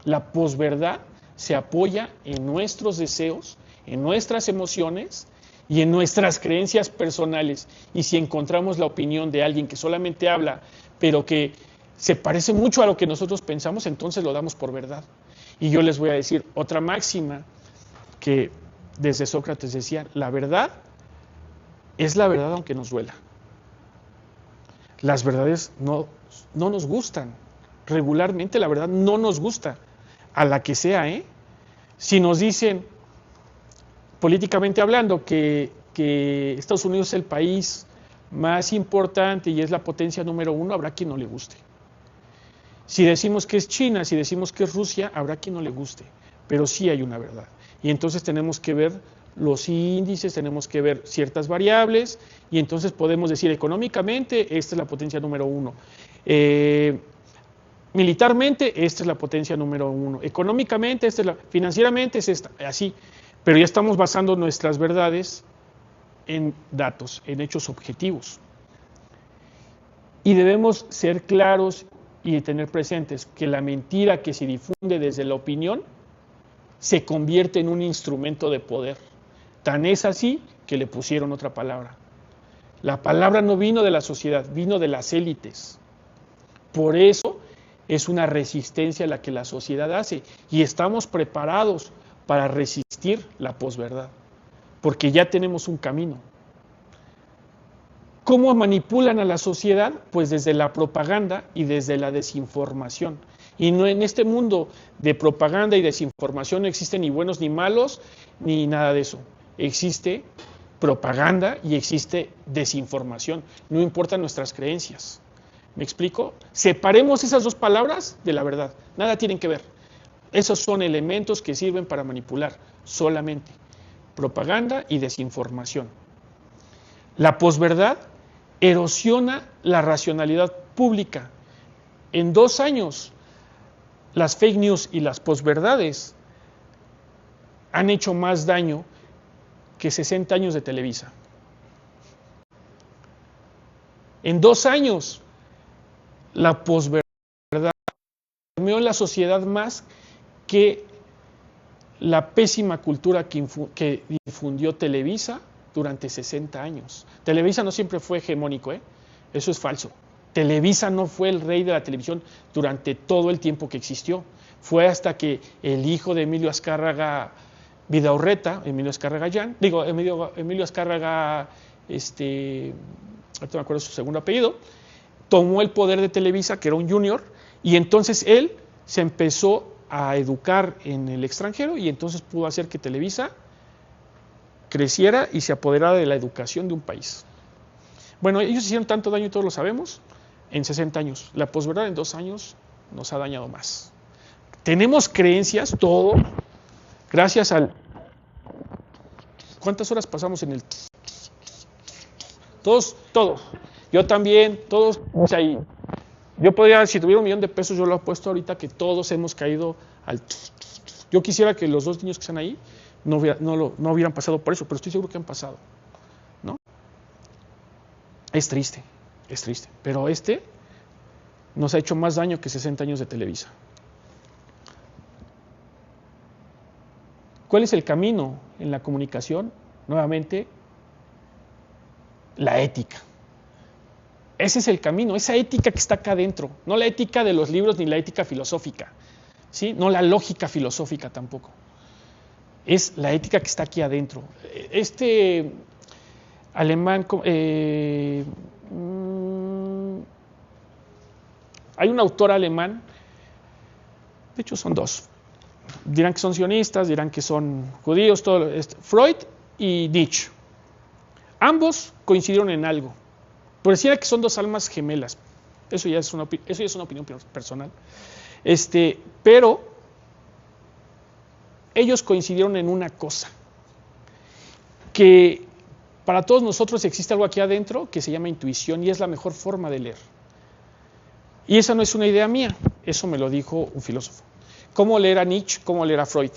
La posverdad se apoya en nuestros deseos, en nuestras emociones y en nuestras creencias personales. Y si encontramos la opinión de alguien que solamente habla, pero que se parece mucho a lo que nosotros pensamos, entonces lo damos por verdad. Y yo les voy a decir otra máxima que desde Sócrates decía, la verdad es la verdad aunque nos duela. Las verdades no nos gustan. Regularmente la verdad no nos gusta, a la que sea, ¿eh? Si nos dicen, políticamente hablando, que Estados Unidos es el país más importante y es la potencia número 1, habrá quien no le guste. Si decimos que es China, si decimos que es Rusia, habrá quien no le guste, pero sí hay una verdad. Y entonces tenemos que ver los índices, tenemos que ver ciertas variables, y entonces podemos decir económicamente, esta es la potencia número 1. Militarmente, esta es la potencia número 1. Económicamente, financieramente es esta, así. Pero ya estamos basando nuestras verdades en datos, en hechos objetivos. Y debemos ser claros y tener presentes que la mentira que se difunde desde la opinión se convierte en un instrumento de poder. Tan es así que le pusieron otra palabra. La palabra no vino de la sociedad, vino de las élites. Por eso es una resistencia a la que la sociedad hace y estamos preparados para resistir la posverdad, porque ya tenemos un camino. ¿Cómo manipulan a la sociedad? Pues desde la propaganda y desde la desinformación. Y no, en este mundo de propaganda y desinformación no existen ni buenos ni malos, ni nada de eso. Existe propaganda y existe desinformación. No importan nuestras creencias. ¿Me explico? Separemos esas dos palabras de la verdad. Nada tienen que ver. Esos son elementos que sirven para manipular solamente. Propaganda y desinformación. La posverdad erosiona la racionalidad pública. En 2 años, las fake news y las posverdades han hecho más daño que 60 años de Televisa. En 2 años, la posverdad permeó en la sociedad más que la pésima cultura que difundió Televisa durante 60 años. Televisa no siempre fue hegemónico, eso es falso. Televisa no fue el rey de la televisión durante todo el tiempo que existió. Fue hasta que el hijo de Emilio Azcárraga Vidaurreta, Emilio Azcárraga ahorita me acuerdo su segundo apellido, tomó el poder de Televisa, que era un junior, y entonces él se empezó a educar en el extranjero y entonces pudo hacer que Televisa creciera y se apoderara de la educación de un país. Bueno, ellos hicieron tanto daño y todos lo sabemos. en 60 años. La posverdad en 2 años nos ha dañado más. Tenemos creencias, todo, gracias al... ¿Cuántas horas pasamos en el... Todos. Yo también, todos, o sea, yo podría, si tuviera $1,000,000 de pesos, yo lo apuesto ahorita que todos hemos caído al... Yo quisiera que los 2 niños que están ahí no hubieran pasado por eso, pero estoy seguro que han pasado, ¿no? Es triste, pero nos ha hecho más daño que 60 años de Televisa. ¿Cuál es el camino en la comunicación? Nuevamente, la ética. Ese es el camino, esa ética que está acá adentro, no la ética de los libros ni la ética filosófica, ¿sí? No la lógica filosófica tampoco. Es la ética que está aquí adentro. Este alemán, hay un autor alemán, de hecho son 2, dirán que son sionistas, dirán que son judíos, todo, Freud y Nietzsche. Ambos coincidieron en algo. Pareciera que son 2 almas gemelas. Eso ya es una opinión personal. Pero ellos coincidieron en una cosa, que para todos nosotros existe algo aquí adentro que se llama intuición y es la mejor forma de leer. Y esa no es una idea mía, eso me lo dijo un filósofo. ¿Cómo leer a Nietzsche? ¿Cómo leer a Freud?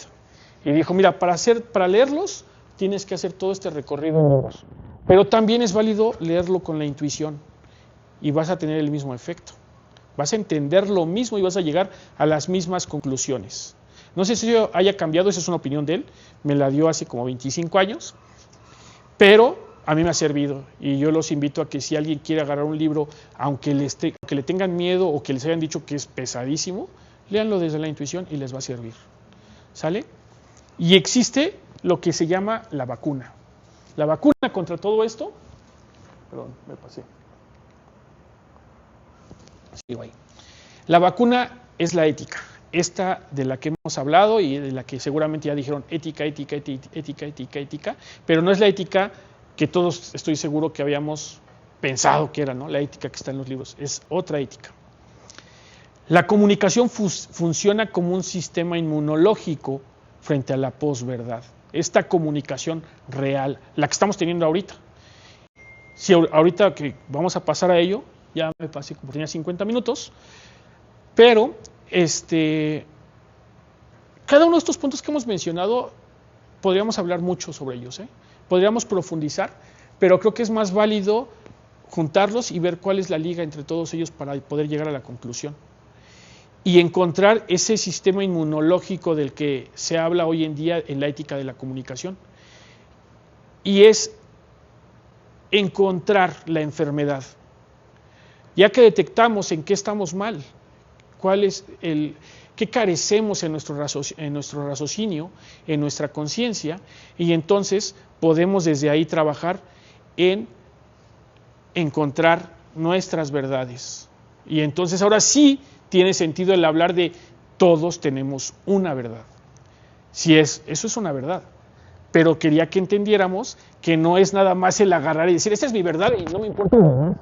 Y dijo, mira, para leerlos tienes que hacer todo este recorrido en libros. Pero también es válido leerlo con la intuición y vas a tener el mismo efecto. Vas a entender lo mismo y vas a llegar a las mismas conclusiones. No sé si yo haya cambiado, esa es una opinión de él, me la dio hace como 25 años, pero a mí me ha servido y yo los invito a que si alguien quiere agarrar un libro, aunque le tengan miedo o que les hayan dicho que es pesadísimo, léanlo desde la intuición y les va a servir. ¿Sale? Y existe lo que se llama la vacuna. La vacuna contra todo esto, perdón, me pasé. Sigo ahí. La vacuna es la ética, esta de la que hemos hablado y de la que seguramente ya dijeron ética, pero no es la ética que todos estoy seguro que habíamos pensado que era, ¿no? La ética que está en los libros, es otra ética. La comunicación funciona como un sistema inmunológico frente a la posverdad. Esta comunicación real, la que estamos teniendo ahorita. Si ahorita que vamos a pasar a ello, ya me pasé como tenía 50 minutos, pero cada uno de estos puntos que hemos mencionado, podríamos hablar mucho sobre ellos, podríamos profundizar, pero creo que es más válido juntarlos y ver cuál es la liga entre todos ellos para poder llegar a la conclusión. Y encontrar ese sistema inmunológico del que se habla hoy en día en la ética de la comunicación. Y es encontrar la enfermedad. Ya que detectamos en qué estamos mal, qué carecemos en nuestro raciocinio, en nuestra conciencia, y entonces podemos desde ahí trabajar en encontrar nuestras verdades. Y entonces ahora sí tiene sentido el hablar de todos tenemos una verdad. Eso es una verdad. Pero quería que entendiéramos que no es nada más el agarrar y decir, esta es mi verdad y no me importa nada.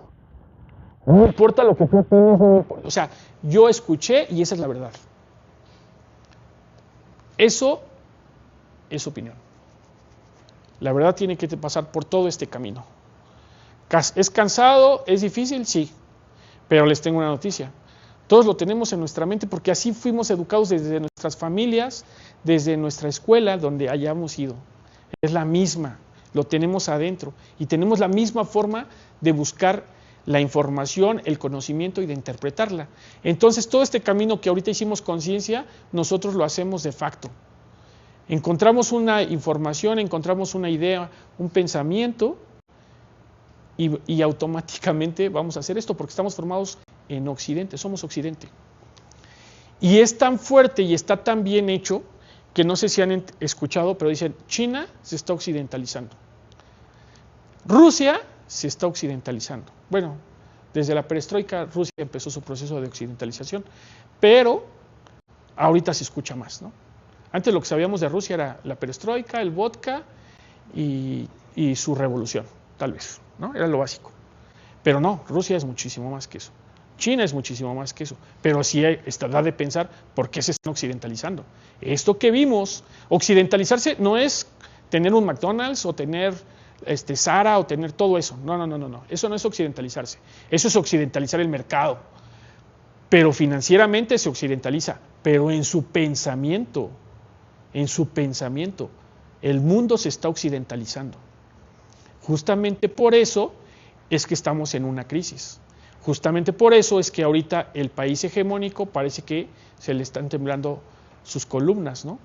No me importa lo que tú tienes, no me importa. O sea, yo escuché y esa es la verdad. Eso es opinión. La verdad tiene que pasar por todo este camino. ¿Es cansado? ¿Es difícil? Sí. Pero les tengo una noticia. Todos lo tenemos en nuestra mente porque así fuimos educados desde nuestras familias, desde nuestra escuela, donde hayamos ido. Es la misma, lo tenemos adentro y tenemos la misma forma de buscar la información, el conocimiento y de interpretarla. Entonces todo este camino que ahorita hicimos conciencia, nosotros lo hacemos de facto. Encontramos una información, encontramos una idea, un pensamiento y automáticamente vamos a hacer esto porque estamos formados en Occidente, somos Occidente. Y es tan fuerte y está tan bien hecho que no sé si han escuchado, pero dicen, China se está occidentalizando. Rusia se está occidentalizando. Bueno, desde la perestroika Rusia empezó su proceso de occidentalización, pero ahorita se escucha más, ¿no? Antes lo que sabíamos de Rusia era la perestroika, el vodka y su revolución, tal vez, ¿no? Era lo básico. Pero no, Rusia es muchísimo más que eso. China es muchísimo más que eso, pero sí da de pensar por qué se están occidentalizando. Esto que vimos, occidentalizarse no es tener un McDonald's o tener Zara o tener todo eso. No. Eso no es occidentalizarse. Eso es occidentalizar el mercado. Pero financieramente se occidentaliza, pero en su pensamiento, el mundo se está occidentalizando. Justamente por eso es que estamos en una crisis. Justamente por eso es que ahorita el país hegemónico parece que se le están temblando sus columnas, ¿no?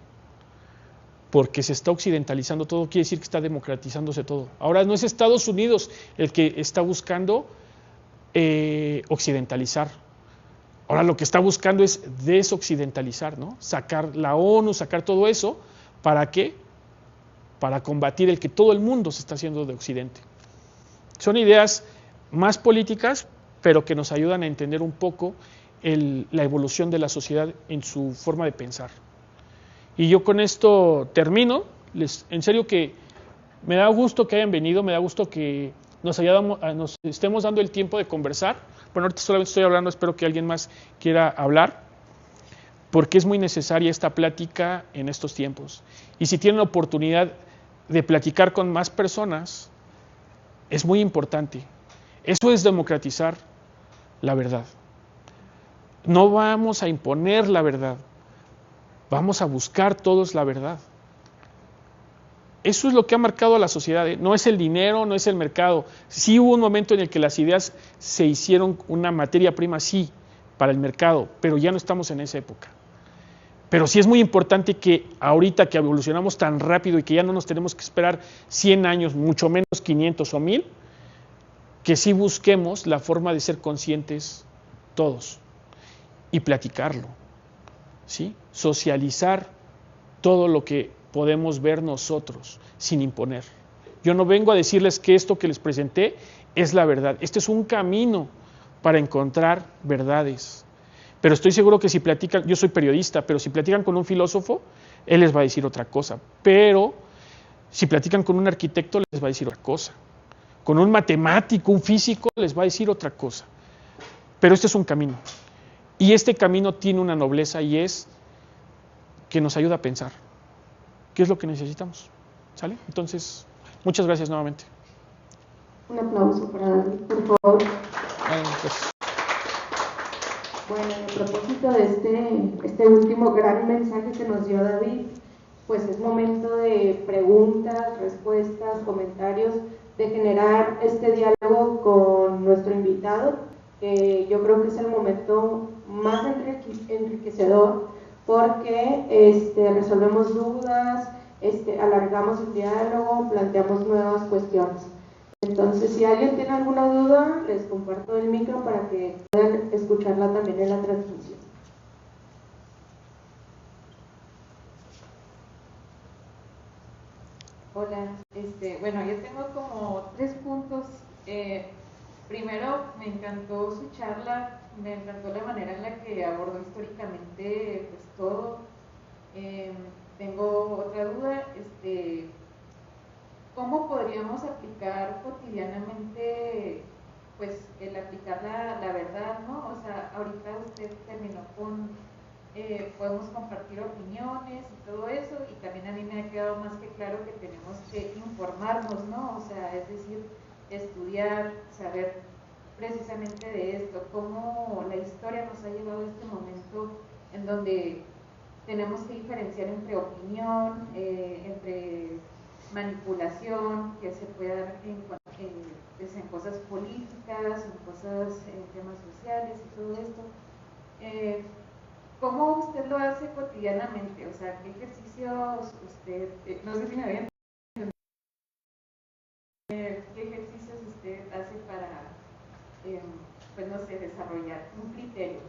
Porque se está occidentalizando todo, quiere decir que está democratizándose todo. Ahora no es Estados Unidos el que está buscando occidentalizar. Ahora lo que está buscando es desoccidentalizar, ¿no? Sacar la ONU, sacar todo eso, ¿para qué? Para combatir el que todo el mundo se está haciendo de Occidente. Son ideas más políticas, pero que nos ayudan a entender un poco la evolución de la sociedad en su forma de pensar. Y yo con esto termino. En serio que me da gusto que hayan venido, me da gusto que nos estemos dando el tiempo de conversar. Bueno, ahorita solamente estoy hablando, espero que alguien más quiera hablar, porque es muy necesaria esta plática en estos tiempos. Y si tienen la oportunidad de platicar con más personas, es muy importante. Eso es democratizar la verdad. No vamos a imponer la verdad, vamos a buscar todos la verdad. Eso es lo que ha marcado a la sociedad, ¿eh? No es el dinero, no es el mercado. Sí hubo un momento en el que las ideas se hicieron una materia prima, sí, para el mercado, pero ya no estamos en esa época. Pero sí es muy importante que ahorita que evolucionamos tan rápido y que ya no nos tenemos que esperar 100 años, mucho menos 500 o 1000, que sí busquemos la forma de ser conscientes todos y platicarlo, ¿sí? Socializar todo lo que podemos ver nosotros sin imponer. Yo no vengo a decirles que esto que les presenté es la verdad. Este es un camino para encontrar verdades. Pero estoy seguro que si platican, yo soy periodista, pero si platican con un filósofo, él les va a decir otra cosa. Pero si platican con un arquitecto, les va a decir otra cosa. Con un matemático, un físico, les va a decir otra cosa. Pero este es un camino. Y este camino tiene una nobleza y es que nos ayuda a pensar. ¿Qué es lo que necesitamos? ¿Sale? Entonces, muchas gracias nuevamente. Un aplauso para David, por favor. Pues. Bueno, a propósito de este último gran mensaje que nos dio David, pues es momento de preguntas, respuestas, comentarios, de generar este diálogo con nuestro invitado, que yo creo que es el momento más enriquecedor, porque resolvemos dudas, alargamos el diálogo, planteamos nuevas cuestiones. Entonces, si alguien tiene alguna duda, les comparto el micro para que puedan escucharla también en la transmisión. Hola, bueno, yo tengo como 3 puntos. Primero, me encantó su charla, me encantó la manera en la que abordó históricamente pues todo. Tengo otra duda, ¿cómo podríamos aplicar cotidianamente pues el aplicar la verdad, ¿no? O sea, ahorita usted terminó con podemos compartir opiniones y todo eso, y también a mí me ha quedado más que claro que tenemos que informarnos, ¿no? O sea, es decir, estudiar, saber precisamente de esto, cómo la historia nos ha llevado a este momento en donde tenemos que diferenciar entre opinión, entre manipulación, que se puede dar en cosas políticas, en temas sociales y todo esto. ¿Cómo usted lo hace cotidianamente? O sea, ¿qué ejercicios usted, no sé si me habían entendido, qué ejercicios usted hace para, pues no sé, desarrollar un criterio?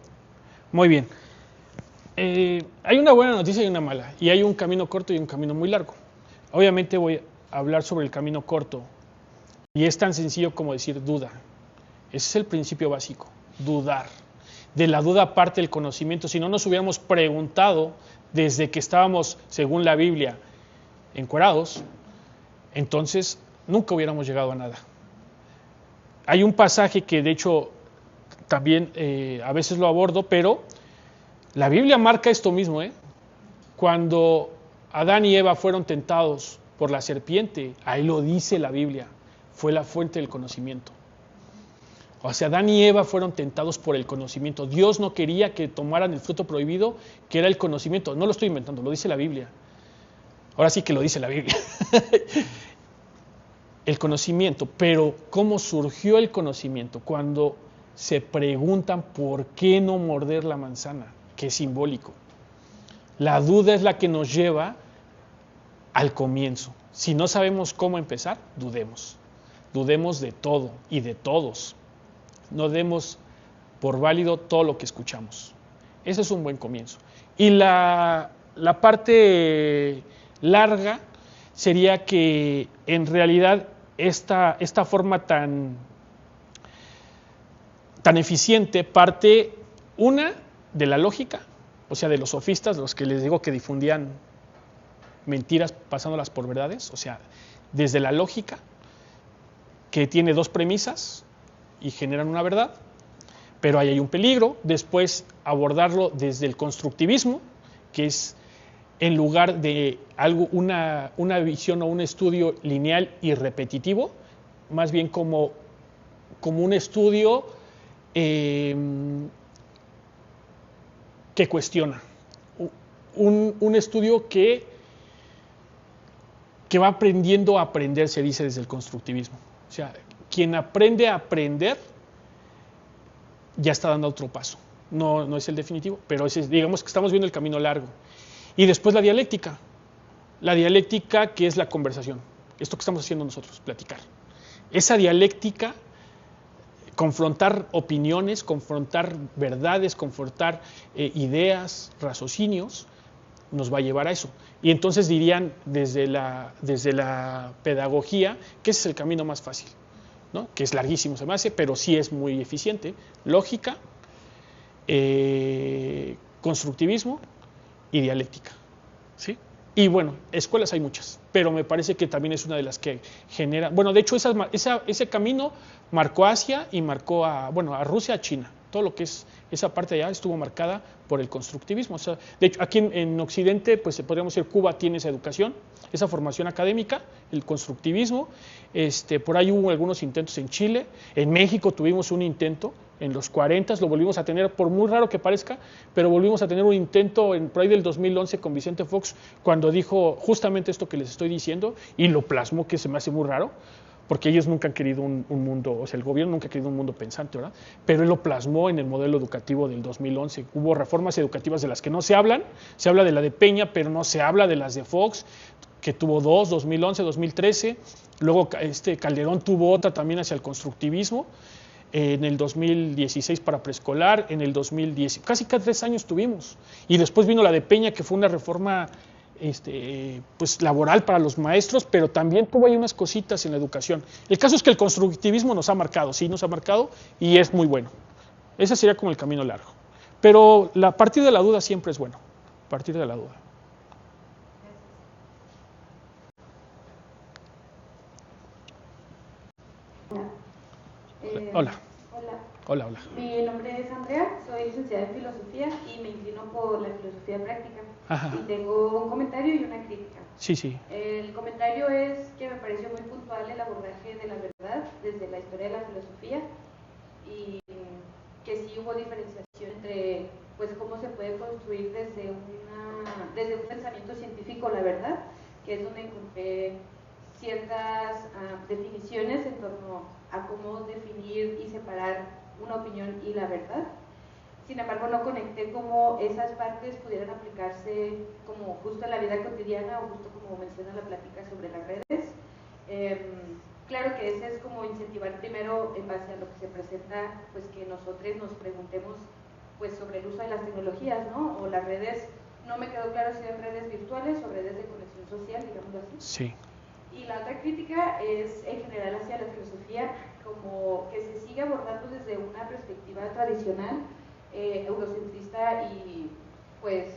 Muy bien. Hay una buena noticia y una mala, y hay un camino corto y un camino muy largo. Obviamente voy a hablar sobre el camino corto, y es tan sencillo como decir duda. Ese es el principio básico, dudar. De la duda parte el conocimiento. Si no nos hubiéramos preguntado desde que estábamos, según la Biblia, encuerados, entonces nunca hubiéramos llegado a nada. Hay un pasaje que de hecho también a veces lo abordo, pero la Biblia marca esto mismo, ¿eh? Cuando Adán y Eva fueron tentados por la serpiente, ahí lo dice la Biblia, fue la fuente del conocimiento. O sea, Adán y Eva fueron tentados por el conocimiento. Dios no quería que tomaran el fruto prohibido, que era el conocimiento. No lo estoy inventando, lo dice la Biblia. Ahora sí que lo dice la Biblia. El conocimiento, pero ¿cómo surgió el conocimiento? Cuando se preguntan por qué no morder la manzana, que es simbólico. La duda es la que nos lleva al comienzo. Si no sabemos cómo empezar, dudemos. Dudemos de todo y de todos. No demos por válido todo lo que escuchamos. Ese es un buen comienzo. Y la parte larga sería que en realidad esta forma tan eficiente parte, una, de la lógica, o sea, de los sofistas, los que les digo que difundían mentiras pasándolas por verdades, o sea, desde la lógica, que tiene dos premisas y generan una verdad, pero ahí hay un peligro. Después abordarlo desde el constructivismo, que es en lugar de algo, una visión o un estudio lineal y repetitivo, más bien como un estudio que cuestiona, un estudio que va aprendiendo a aprender, se dice desde el constructivismo. O sea, quien aprende a aprender ya está dando otro paso. No es el definitivo, pero digamos que estamos viendo el camino largo. Y después la dialéctica. La dialéctica, que es la conversación. Esto que estamos haciendo nosotros, platicar. Esa dialéctica, confrontar opiniones, confrontar verdades, confrontar ideas, raciocinios, nos va a llevar a eso. Y entonces dirían desde la pedagogía que ese es el camino más fácil, ¿no? Que es larguísimo, se me hace, pero sí es muy eficiente. Lógica, constructivismo y dialéctica, ¿sí? Y bueno, escuelas hay muchas, pero me parece que también es una de las que genera, bueno, de hecho ese camino marcó a Asia y marcó a Rusia, a China. Todo lo que es esa parte de allá estuvo marcada por el constructivismo. O sea, de hecho, aquí en Occidente, pues podríamos decir, Cuba tiene esa educación, esa formación académica, el constructivismo. Por ahí hubo algunos intentos en Chile. En México tuvimos un intento en los 40, lo volvimos a tener, por muy raro que parezca, pero volvimos a tener un intento por ahí del 2011 con Vicente Fox, cuando dijo justamente esto que les estoy diciendo, y lo plasmó, que se me hace muy raro, porque ellos nunca han querido un mundo, o sea, el gobierno nunca ha querido un mundo pensante, ¿verdad? Pero él lo plasmó en el modelo educativo del 2011. Hubo reformas educativas de las que no se hablan, se habla de la de Peña, pero no se habla de las de Fox, que tuvo dos, 2011, 2013, luego Calderón tuvo otra también hacia el constructivismo, en el 2016 para preescolar, en el 2010, casi cada 3 años tuvimos, y después vino la de Peña, que fue una reforma pues laboral para los maestros, pero también tuvo ahí unas cositas en la educación. El caso es que el constructivismo nos ha marcado, sí, nos ha marcado, y es muy bueno. Ese sería como el camino largo. Pero partir de la duda siempre es bueno, partir de la duda. Hola. Hola. Mi nombre es Andrea, soy licenciada en filosofía y me inclino por la filosofía práctica. Ajá. Y tengo un comentario y una crítica. Sí. El comentario es que me pareció muy puntual el abordaje de la verdad desde la historia de la filosofía y que sí hubo diferenciación entre pues cómo se puede construir desde un pensamiento científico la verdad, que es donde encontré ciertas definiciones en torno a cómo definir y separar una opinión y la verdad. Sin embargo, no conecté cómo esas partes pudieran aplicarse como justo en la vida cotidiana o justo como menciona la plática sobre las redes. Claro que ese es como incentivar primero en base a lo que se presenta, pues que nosotros nos preguntemos pues sobre el uso de las tecnologías, ¿no? O las redes, no me quedó claro si eran redes virtuales o redes de conexión social, digámoslo así. Sí. Y la otra crítica es en general hacia la filosofía, como que se sigue abordando desde una perspectiva tradicional, eurocentrista y pues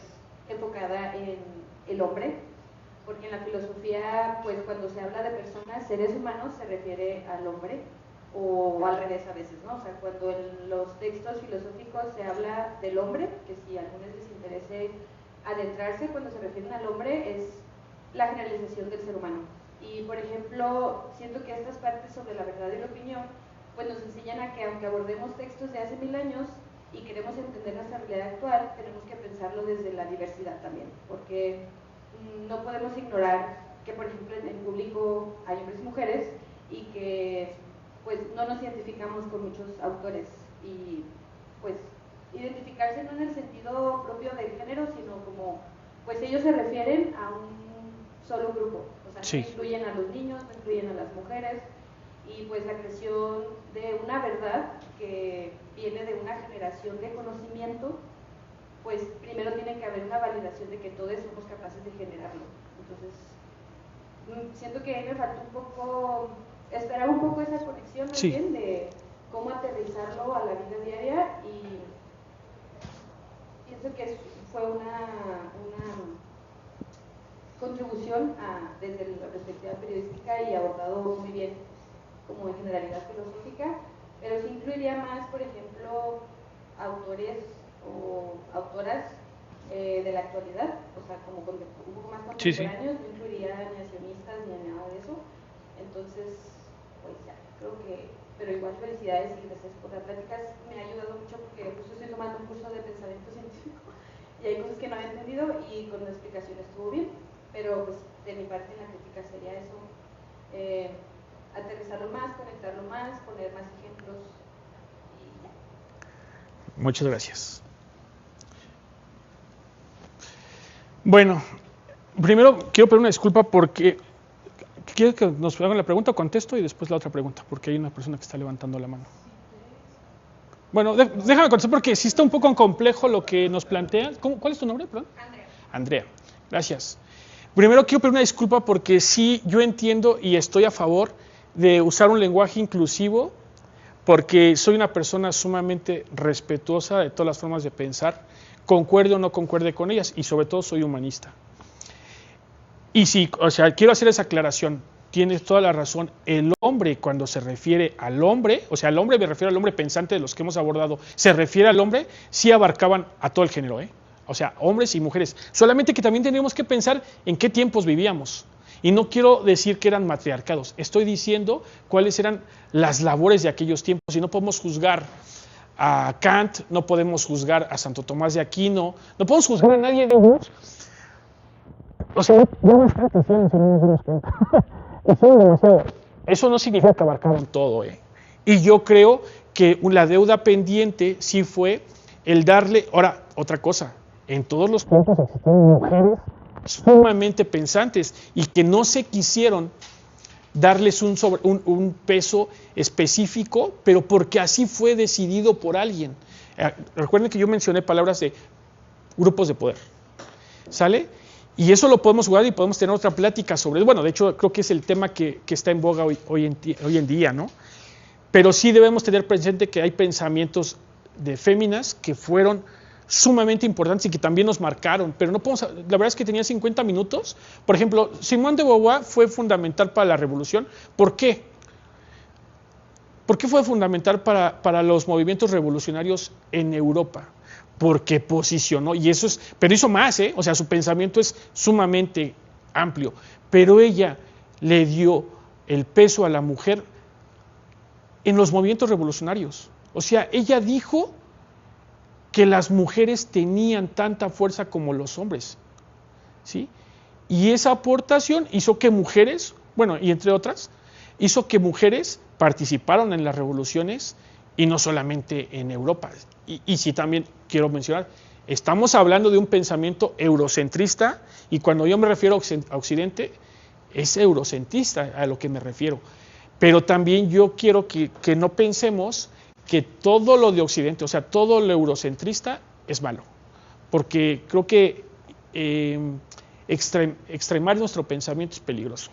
enfocada en el hombre, porque en la filosofía pues cuando se habla de personas, seres humanos, se refiere al hombre, o al revés a veces, ¿no? O sea, cuando en los textos filosóficos se habla del hombre, que si a algunos les interese adentrarse, cuando se refieren al hombre es la generalización del ser humano. Y, por ejemplo, siento que estas partes sobre la verdad y la opinión, pues nos enseñan a que aunque abordemos textos de hace 1000 años y queremos entender nuestra realidad actual, tenemos que pensarlo desde la diversidad también, porque no podemos ignorar que, por ejemplo, en el público hay hombres y mujeres y que pues no nos identificamos con muchos autores y pues identificarse no en el sentido propio del género, sino como pues ellos se refieren a un solo grupo, o sea, sí. no incluyen a los niños, no incluyen a las mujeres, y pues la creación de una verdad que viene de una generación de conocimiento, pues primero tiene que haber una validación de que todos somos capaces de generarlo. Entonces, siento que ahí me faltó un poco, esperaba un poco esa conexión sí. también de cómo aterrizarlo a la vida diaria, y pienso que fue una contribución desde la perspectiva periodística y abordado muy bien como en generalidad filosófica, pero sí incluiría más, por ejemplo, autores o autoras de la actualidad, o sea, como un poco más contemporáneos, no incluiría ni accionistas ni nada de eso. Entonces, pues ya, creo que, pero igual felicidades y gracias por las pláticas, me ha ayudado mucho porque justo estoy tomando un curso de pensamiento científico y hay cosas que no había entendido y con la explicación estuvo bien, pero pues de mi parte la crítica sería eso, aterrizarlo más, conectarlo más, poner más ejemplos y ya. Muchas gracias. Bueno, primero quiero pedir una disculpa porque quiero que nos hagan la pregunta, contesto y después la otra pregunta, porque hay una persona que está levantando la mano. Bueno, déjame contestar porque sí está un poco complejo lo que nos plantea. ¿Cuál es tu nombre, perdón? Andrea. Andrea, gracias. Primero quiero pedir una disculpa porque sí, yo entiendo y estoy a favor de usar un lenguaje inclusivo porque soy una persona sumamente respetuosa de todas las formas de pensar, concuerde o no concuerde con ellas, y sobre todo soy humanista. Y sí, o sea, quiero hacer esa aclaración, tienes toda la razón, el hombre cuando se refiere al hombre, o sea, al hombre me refiero al hombre pensante de los que hemos abordado, se refiere al hombre, sí abarcaban a todo el género, o sea, hombres y mujeres, solamente que también tenemos que pensar en qué tiempos vivíamos. Y no quiero decir que eran matriarcados, estoy diciendo cuáles eran las labores de aquellos tiempos y no podemos juzgar a Kant, no podemos juzgar a Santo Tomás de Aquino, no podemos juzgar a nadie de ellos. O sea, ya no es tanto, eso no significa que abarcaron todo, Y yo creo que la deuda pendiente sí fue el darle, ahora, otra cosa, en todos los tiempos existieron mujeres sumamente pensantes y que no se quisieron darles un peso específico, pero porque así fue decidido por alguien. Recuerden que yo mencioné palabras de grupos de poder, ¿sale? Y eso lo podemos jugar y podemos tener otra plática sobre eso. Bueno, de hecho creo que es el tema que está en boga hoy en día, ¿no? Pero sí debemos tener presente que hay pensamientos de féminas que fueron sumamente importantes y que también nos marcaron, pero no podemos, la verdad es que tenía 50 minutos. Por ejemplo, Simone de Beauvoir fue fundamental para la revolución. ¿Por qué? ¿Por qué fue fundamental para los movimientos revolucionarios en Europa? Porque posicionó, y eso es, pero hizo más, o sea, su pensamiento es sumamente amplio, pero ella le dio el peso a la mujer en los movimientos revolucionarios. O sea, ella dijo que las mujeres tenían tanta fuerza como los hombres, ¿sí? Y esa aportación hizo que mujeres, bueno, y entre otras, hizo que mujeres participaron en las revoluciones y no solamente en Europa. Y sí también quiero mencionar, estamos hablando de un pensamiento eurocentrista y cuando yo me refiero a Occidente, es eurocentrista a lo que me refiero. Pero también yo quiero que no pensemos que todo lo de Occidente, o sea, todo lo eurocentrista es malo, porque creo que extremar nuestro pensamiento es peligroso.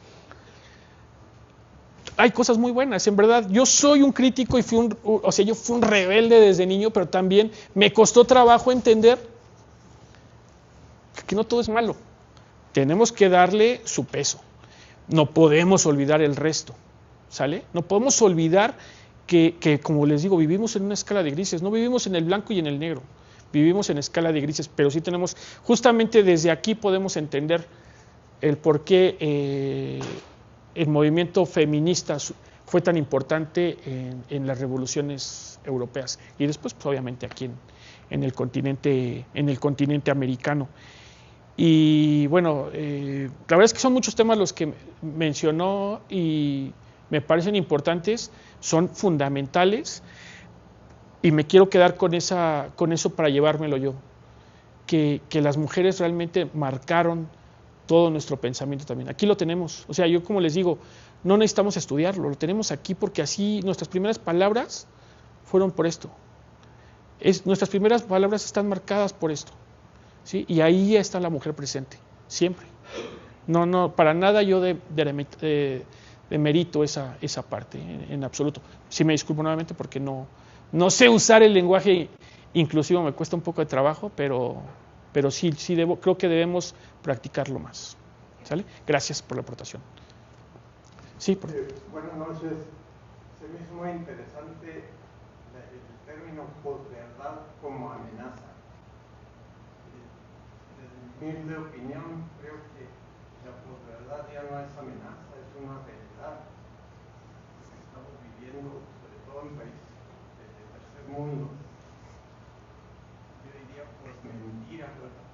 Hay cosas muy buenas, en verdad. Yo soy un crítico y yo fui un rebelde desde niño, pero también me costó trabajo entender que no todo es malo. Tenemos que darle su peso. No podemos olvidar el resto, ¿sale? No podemos olvidar que, como les digo, vivimos en una escala de grises, no vivimos en el blanco y en el negro, vivimos en escala de grises, pero sí tenemos, justamente desde aquí podemos entender el por qué el movimiento feminista fue tan importante en las revoluciones europeas y después, pues, obviamente aquí en el continente americano. Y bueno, la verdad es que son muchos temas los que mencionó y me parecen importantes, son fundamentales y me quiero quedar con eso para llevármelo yo, que las mujeres realmente marcaron todo nuestro pensamiento también. Aquí lo tenemos, o sea, yo como les digo, no necesitamos estudiarlo, lo tenemos aquí porque así nuestras primeras palabras fueron por esto. Nuestras primeras palabras están marcadas por esto, ¿sí? Y ahí está la mujer presente, siempre. No, para nada yo demerito esa parte en absoluto. Sí me disculpo nuevamente porque no sé usar el lenguaje inclusivo, me cuesta un poco de trabajo, pero sí creo que debemos practicarlo más. ¿Sale? Gracias por la aportación. Sí, buenas noches. Se me hizo muy interesante el término posverdad como amenaza. Desde mi humilde opinión, creo que la posverdad ya no es amenaza, es una realidad. Estamos viviendo, sobre todo en países del tercer mundo, yo diría pues mentira, ¿verdad?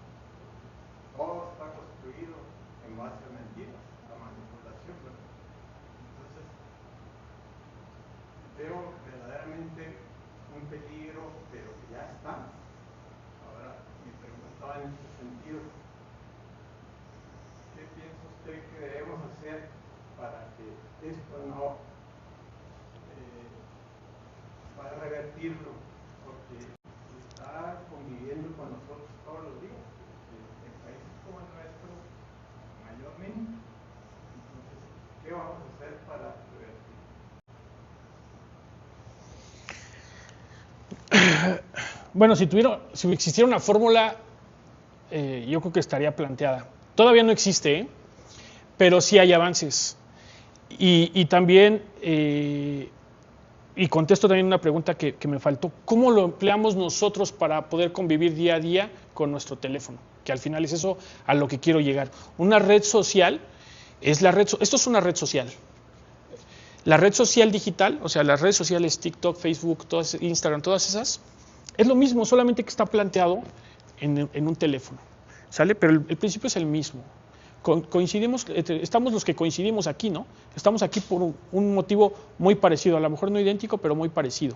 Todo está construido en base a mentiras, a manipulación, ¿verdad? Entonces, veo verdaderamente un peligro, pero que ya está. Ahora, mi pregunta va en este sentido. ¿Qué piensa usted que debemos hacer para que esto no para revertirlo? Porque está conviviendo con nosotros todos los días, en países como el nuestro, mayormente. Entonces, ¿qué vamos a hacer para revertirlo? Bueno, si existiera una fórmula, yo creo que estaría planteada. Todavía no existe, pero sí hay avances. Y también, y contesto también una pregunta que me faltó, ¿cómo lo empleamos nosotros para poder convivir día a día con nuestro teléfono? Que al final es eso a lo que quiero llegar. Una red social, esto es una red social. La red social digital, o sea, las redes sociales TikTok, Facebook, Instagram, todas esas, es lo mismo, solamente que está planteado en un teléfono, ¿sale? Pero el principio es el mismo. Coincidimos, estamos los que coincidimos aquí, ¿no? Estamos aquí por un motivo muy parecido, a lo mejor no idéntico, pero muy parecido.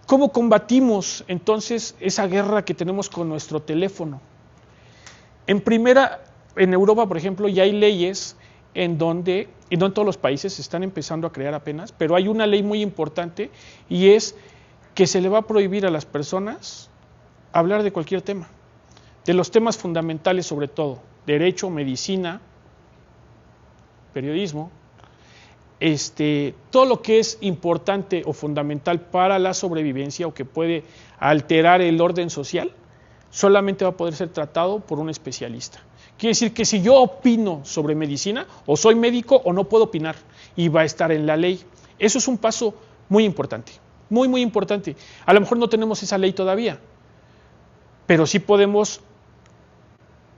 ¿Cómo combatimos entonces esa guerra que tenemos con nuestro teléfono? En Europa, por ejemplo, ya hay leyes en donde, y no en todos los países, se están empezando a crear apenas, pero hay una ley muy importante y es que se le va a prohibir a las personas hablar de cualquier tema, de los temas fundamentales sobre todo, derecho, medicina, periodismo, todo lo que es importante o fundamental para la sobrevivencia o que puede alterar el orden social, solamente va a poder ser tratado por un especialista. Quiere decir que si yo opino sobre medicina, o soy médico o no puedo opinar, y va a estar en la ley. Eso es un paso muy importante, muy, muy importante. A lo mejor no tenemos esa ley todavía, pero sí podemos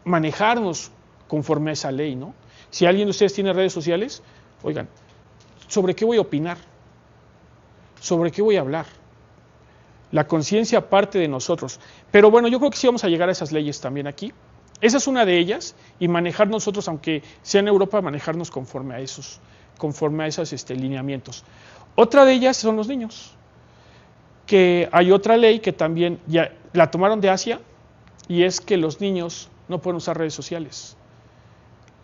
manejarnos conforme a esa ley, ¿no? Si alguien de ustedes tiene redes sociales, oigan, ¿sobre qué voy a opinar? ¿Sobre qué voy a hablar? La conciencia parte de nosotros. Pero bueno, yo creo que sí vamos a llegar a esas leyes también aquí. Esa es una de ellas, y manejar nosotros, aunque sea en Europa, manejarnos conforme a esos lineamientos. Otra de ellas son los niños, que hay otra ley que también ya la tomaron de Asia, y es que los niños no pueden usar redes sociales.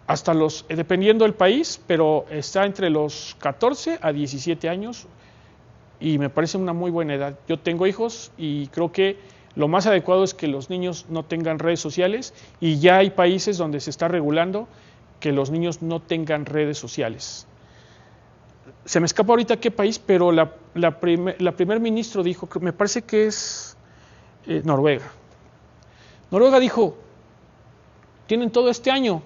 Hasta dependiendo del país, pero está entre los 14 a 17 años, y me parece una muy buena edad. Yo tengo hijos y creo que lo más adecuado es que los niños no tengan redes sociales, y ya hay países donde se está regulando que los niños no tengan redes sociales. Se me escapa ahorita qué país, pero la primer ministro dijo, me parece que es Noruega. Noruega dijo, tienen todo este año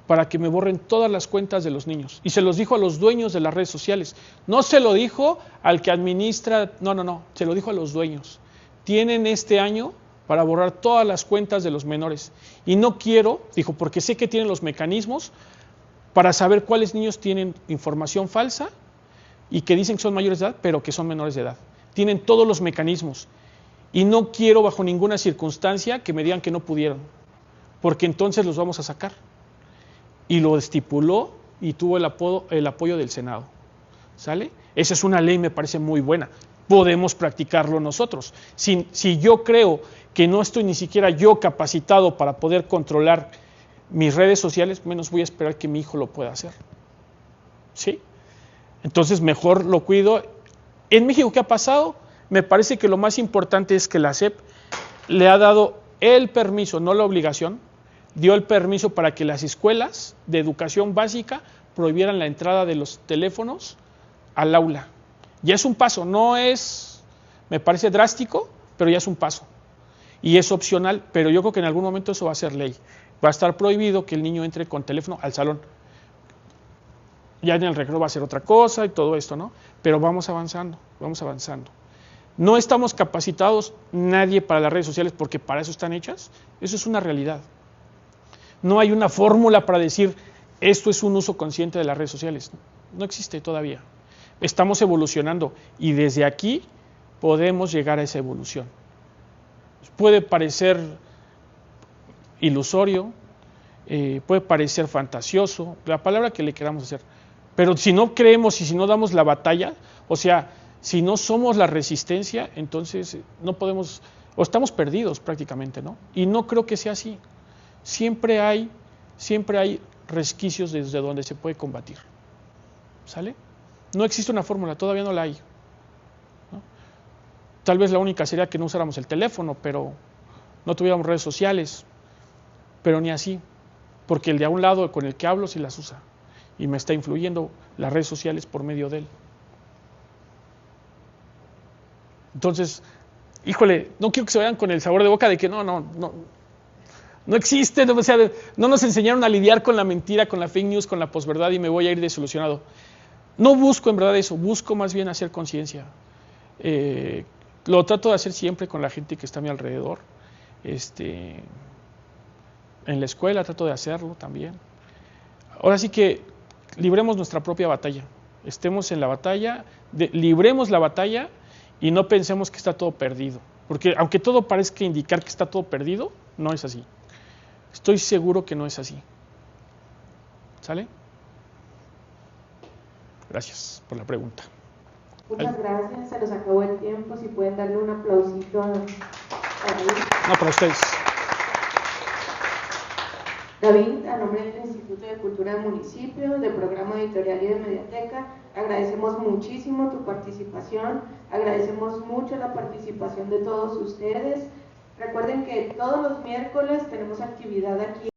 para que me borren todas las cuentas de los niños. Y se los dijo a los dueños de las redes sociales. No se lo dijo al que administra, no, se lo dijo a los dueños. Tienen este año para borrar todas las cuentas de los menores. Y no quiero, dijo, porque sé que tienen los mecanismos para saber cuáles niños tienen información falsa y que dicen que son mayores de edad, pero que son menores de edad. Tienen todos los mecanismos. Y no quiero bajo ninguna circunstancia que me digan que no pudieron, porque entonces los vamos a sacar. Y lo estipuló y tuvo el apoyo del Senado. ¿Sale? Esa es una ley, me parece muy buena. Podemos practicarlo nosotros. Si yo creo que no estoy ni siquiera yo capacitado para poder controlar mis redes sociales, menos voy a esperar que mi hijo lo pueda hacer. ¿Sí? Entonces mejor lo cuido. En México, ¿qué ha pasado? Me parece que lo más importante es que la SEP le ha dado el permiso, no la obligación, dio el permiso para que las escuelas de educación básica prohibieran la entrada de los teléfonos al aula. Ya es un paso, no es, me parece drástico, pero ya es un paso. Y es opcional, pero yo creo que en algún momento eso va a ser ley. Va a estar prohibido que el niño entre con teléfono al salón. Ya en el recreo va a ser otra cosa y todo esto, ¿no? Pero vamos avanzando, vamos avanzando. No estamos capacitados nadie para las redes sociales porque para eso están hechas. Eso es una realidad. No hay una fórmula para decir esto es un uso consciente de las redes sociales. No existe todavía. Estamos evolucionando y desde aquí podemos llegar a esa evolución. Puede parecer ilusorio, puede parecer fantasioso, la palabra que le queramos hacer. Pero si no creemos y si no damos la batalla, o sea, si no somos la resistencia, entonces no podemos, o estamos perdidos prácticamente, ¿no? Y no creo que sea así. Siempre hay resquicios desde donde se puede combatir. ¿Sale? No existe una fórmula, todavía no la hay, ¿no? Tal vez la única sería que no usáramos el teléfono, pero no tuviéramos redes sociales, pero ni así, porque el de a un lado con el que hablo sí las usa y me está influyendo las redes sociales por medio de él. Entonces, híjole, no quiero que se vayan con el sabor de boca de que no existe, o sea, no nos enseñaron a lidiar con la mentira, con la fake news, con la posverdad y me voy a ir desilusionado. No busco en verdad eso, busco más bien hacer conciencia. Lo trato de hacer siempre con la gente que está a mi alrededor. En la escuela trato de hacerlo también. Ahora sí que libremos nuestra propia batalla. Estemos en la batalla, libremos la batalla y no pensemos que está todo perdido. Porque aunque todo parezca indicar que está todo perdido, no es así. Estoy seguro que no es así. ¿Sale? Gracias por la pregunta. Muchas gracias, se nos acabó el tiempo. Si pueden darle un aplausito a David. No, para ustedes. David, a nombre del Instituto de Cultura del Municipio, del Programa Editorial y de Mediateca, agradecemos muchísimo tu participación, agradecemos mucho la participación de todos ustedes. Recuerden que todos los miércoles tenemos actividad aquí